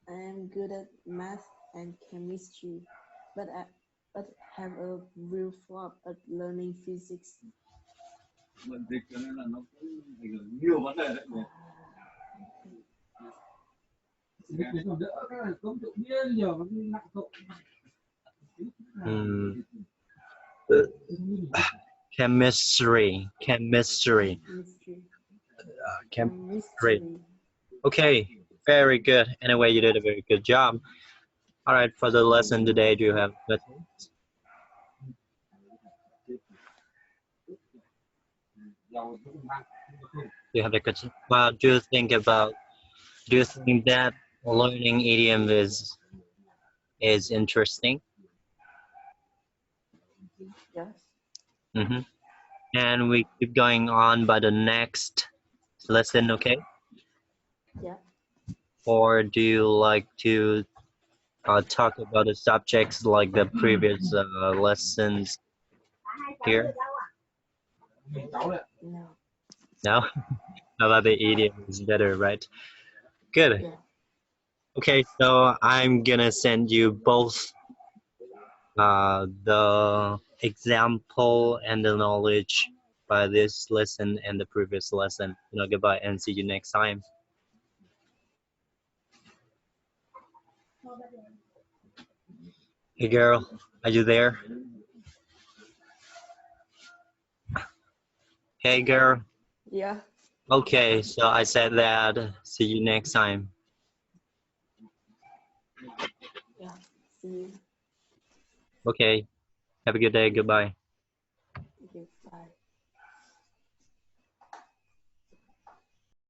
I am good at math and chemistry, but have a real flop at learning physics. Chemistry. Okay, very good. Anyway, you did a very good job. All right, for the lesson today, do you have questions? Do you have a question? Well, do you think that learning idiom is interesting? Yes. And we keep going on by the next lesson, okay? Yeah. Or do you like to talk about the subjects like the previous lessons here? No. No? How about the idiom is better, right? Good. Yeah. Okay, so I'm gonna send you both the example and the knowledge by this lesson and the previous lesson. Goodbye and see you next time. Hey girl, are you there? Hey girl. Yeah. Okay, so I said that. See you next time. Yeah. See you. Okay. Have a good day. Goodbye.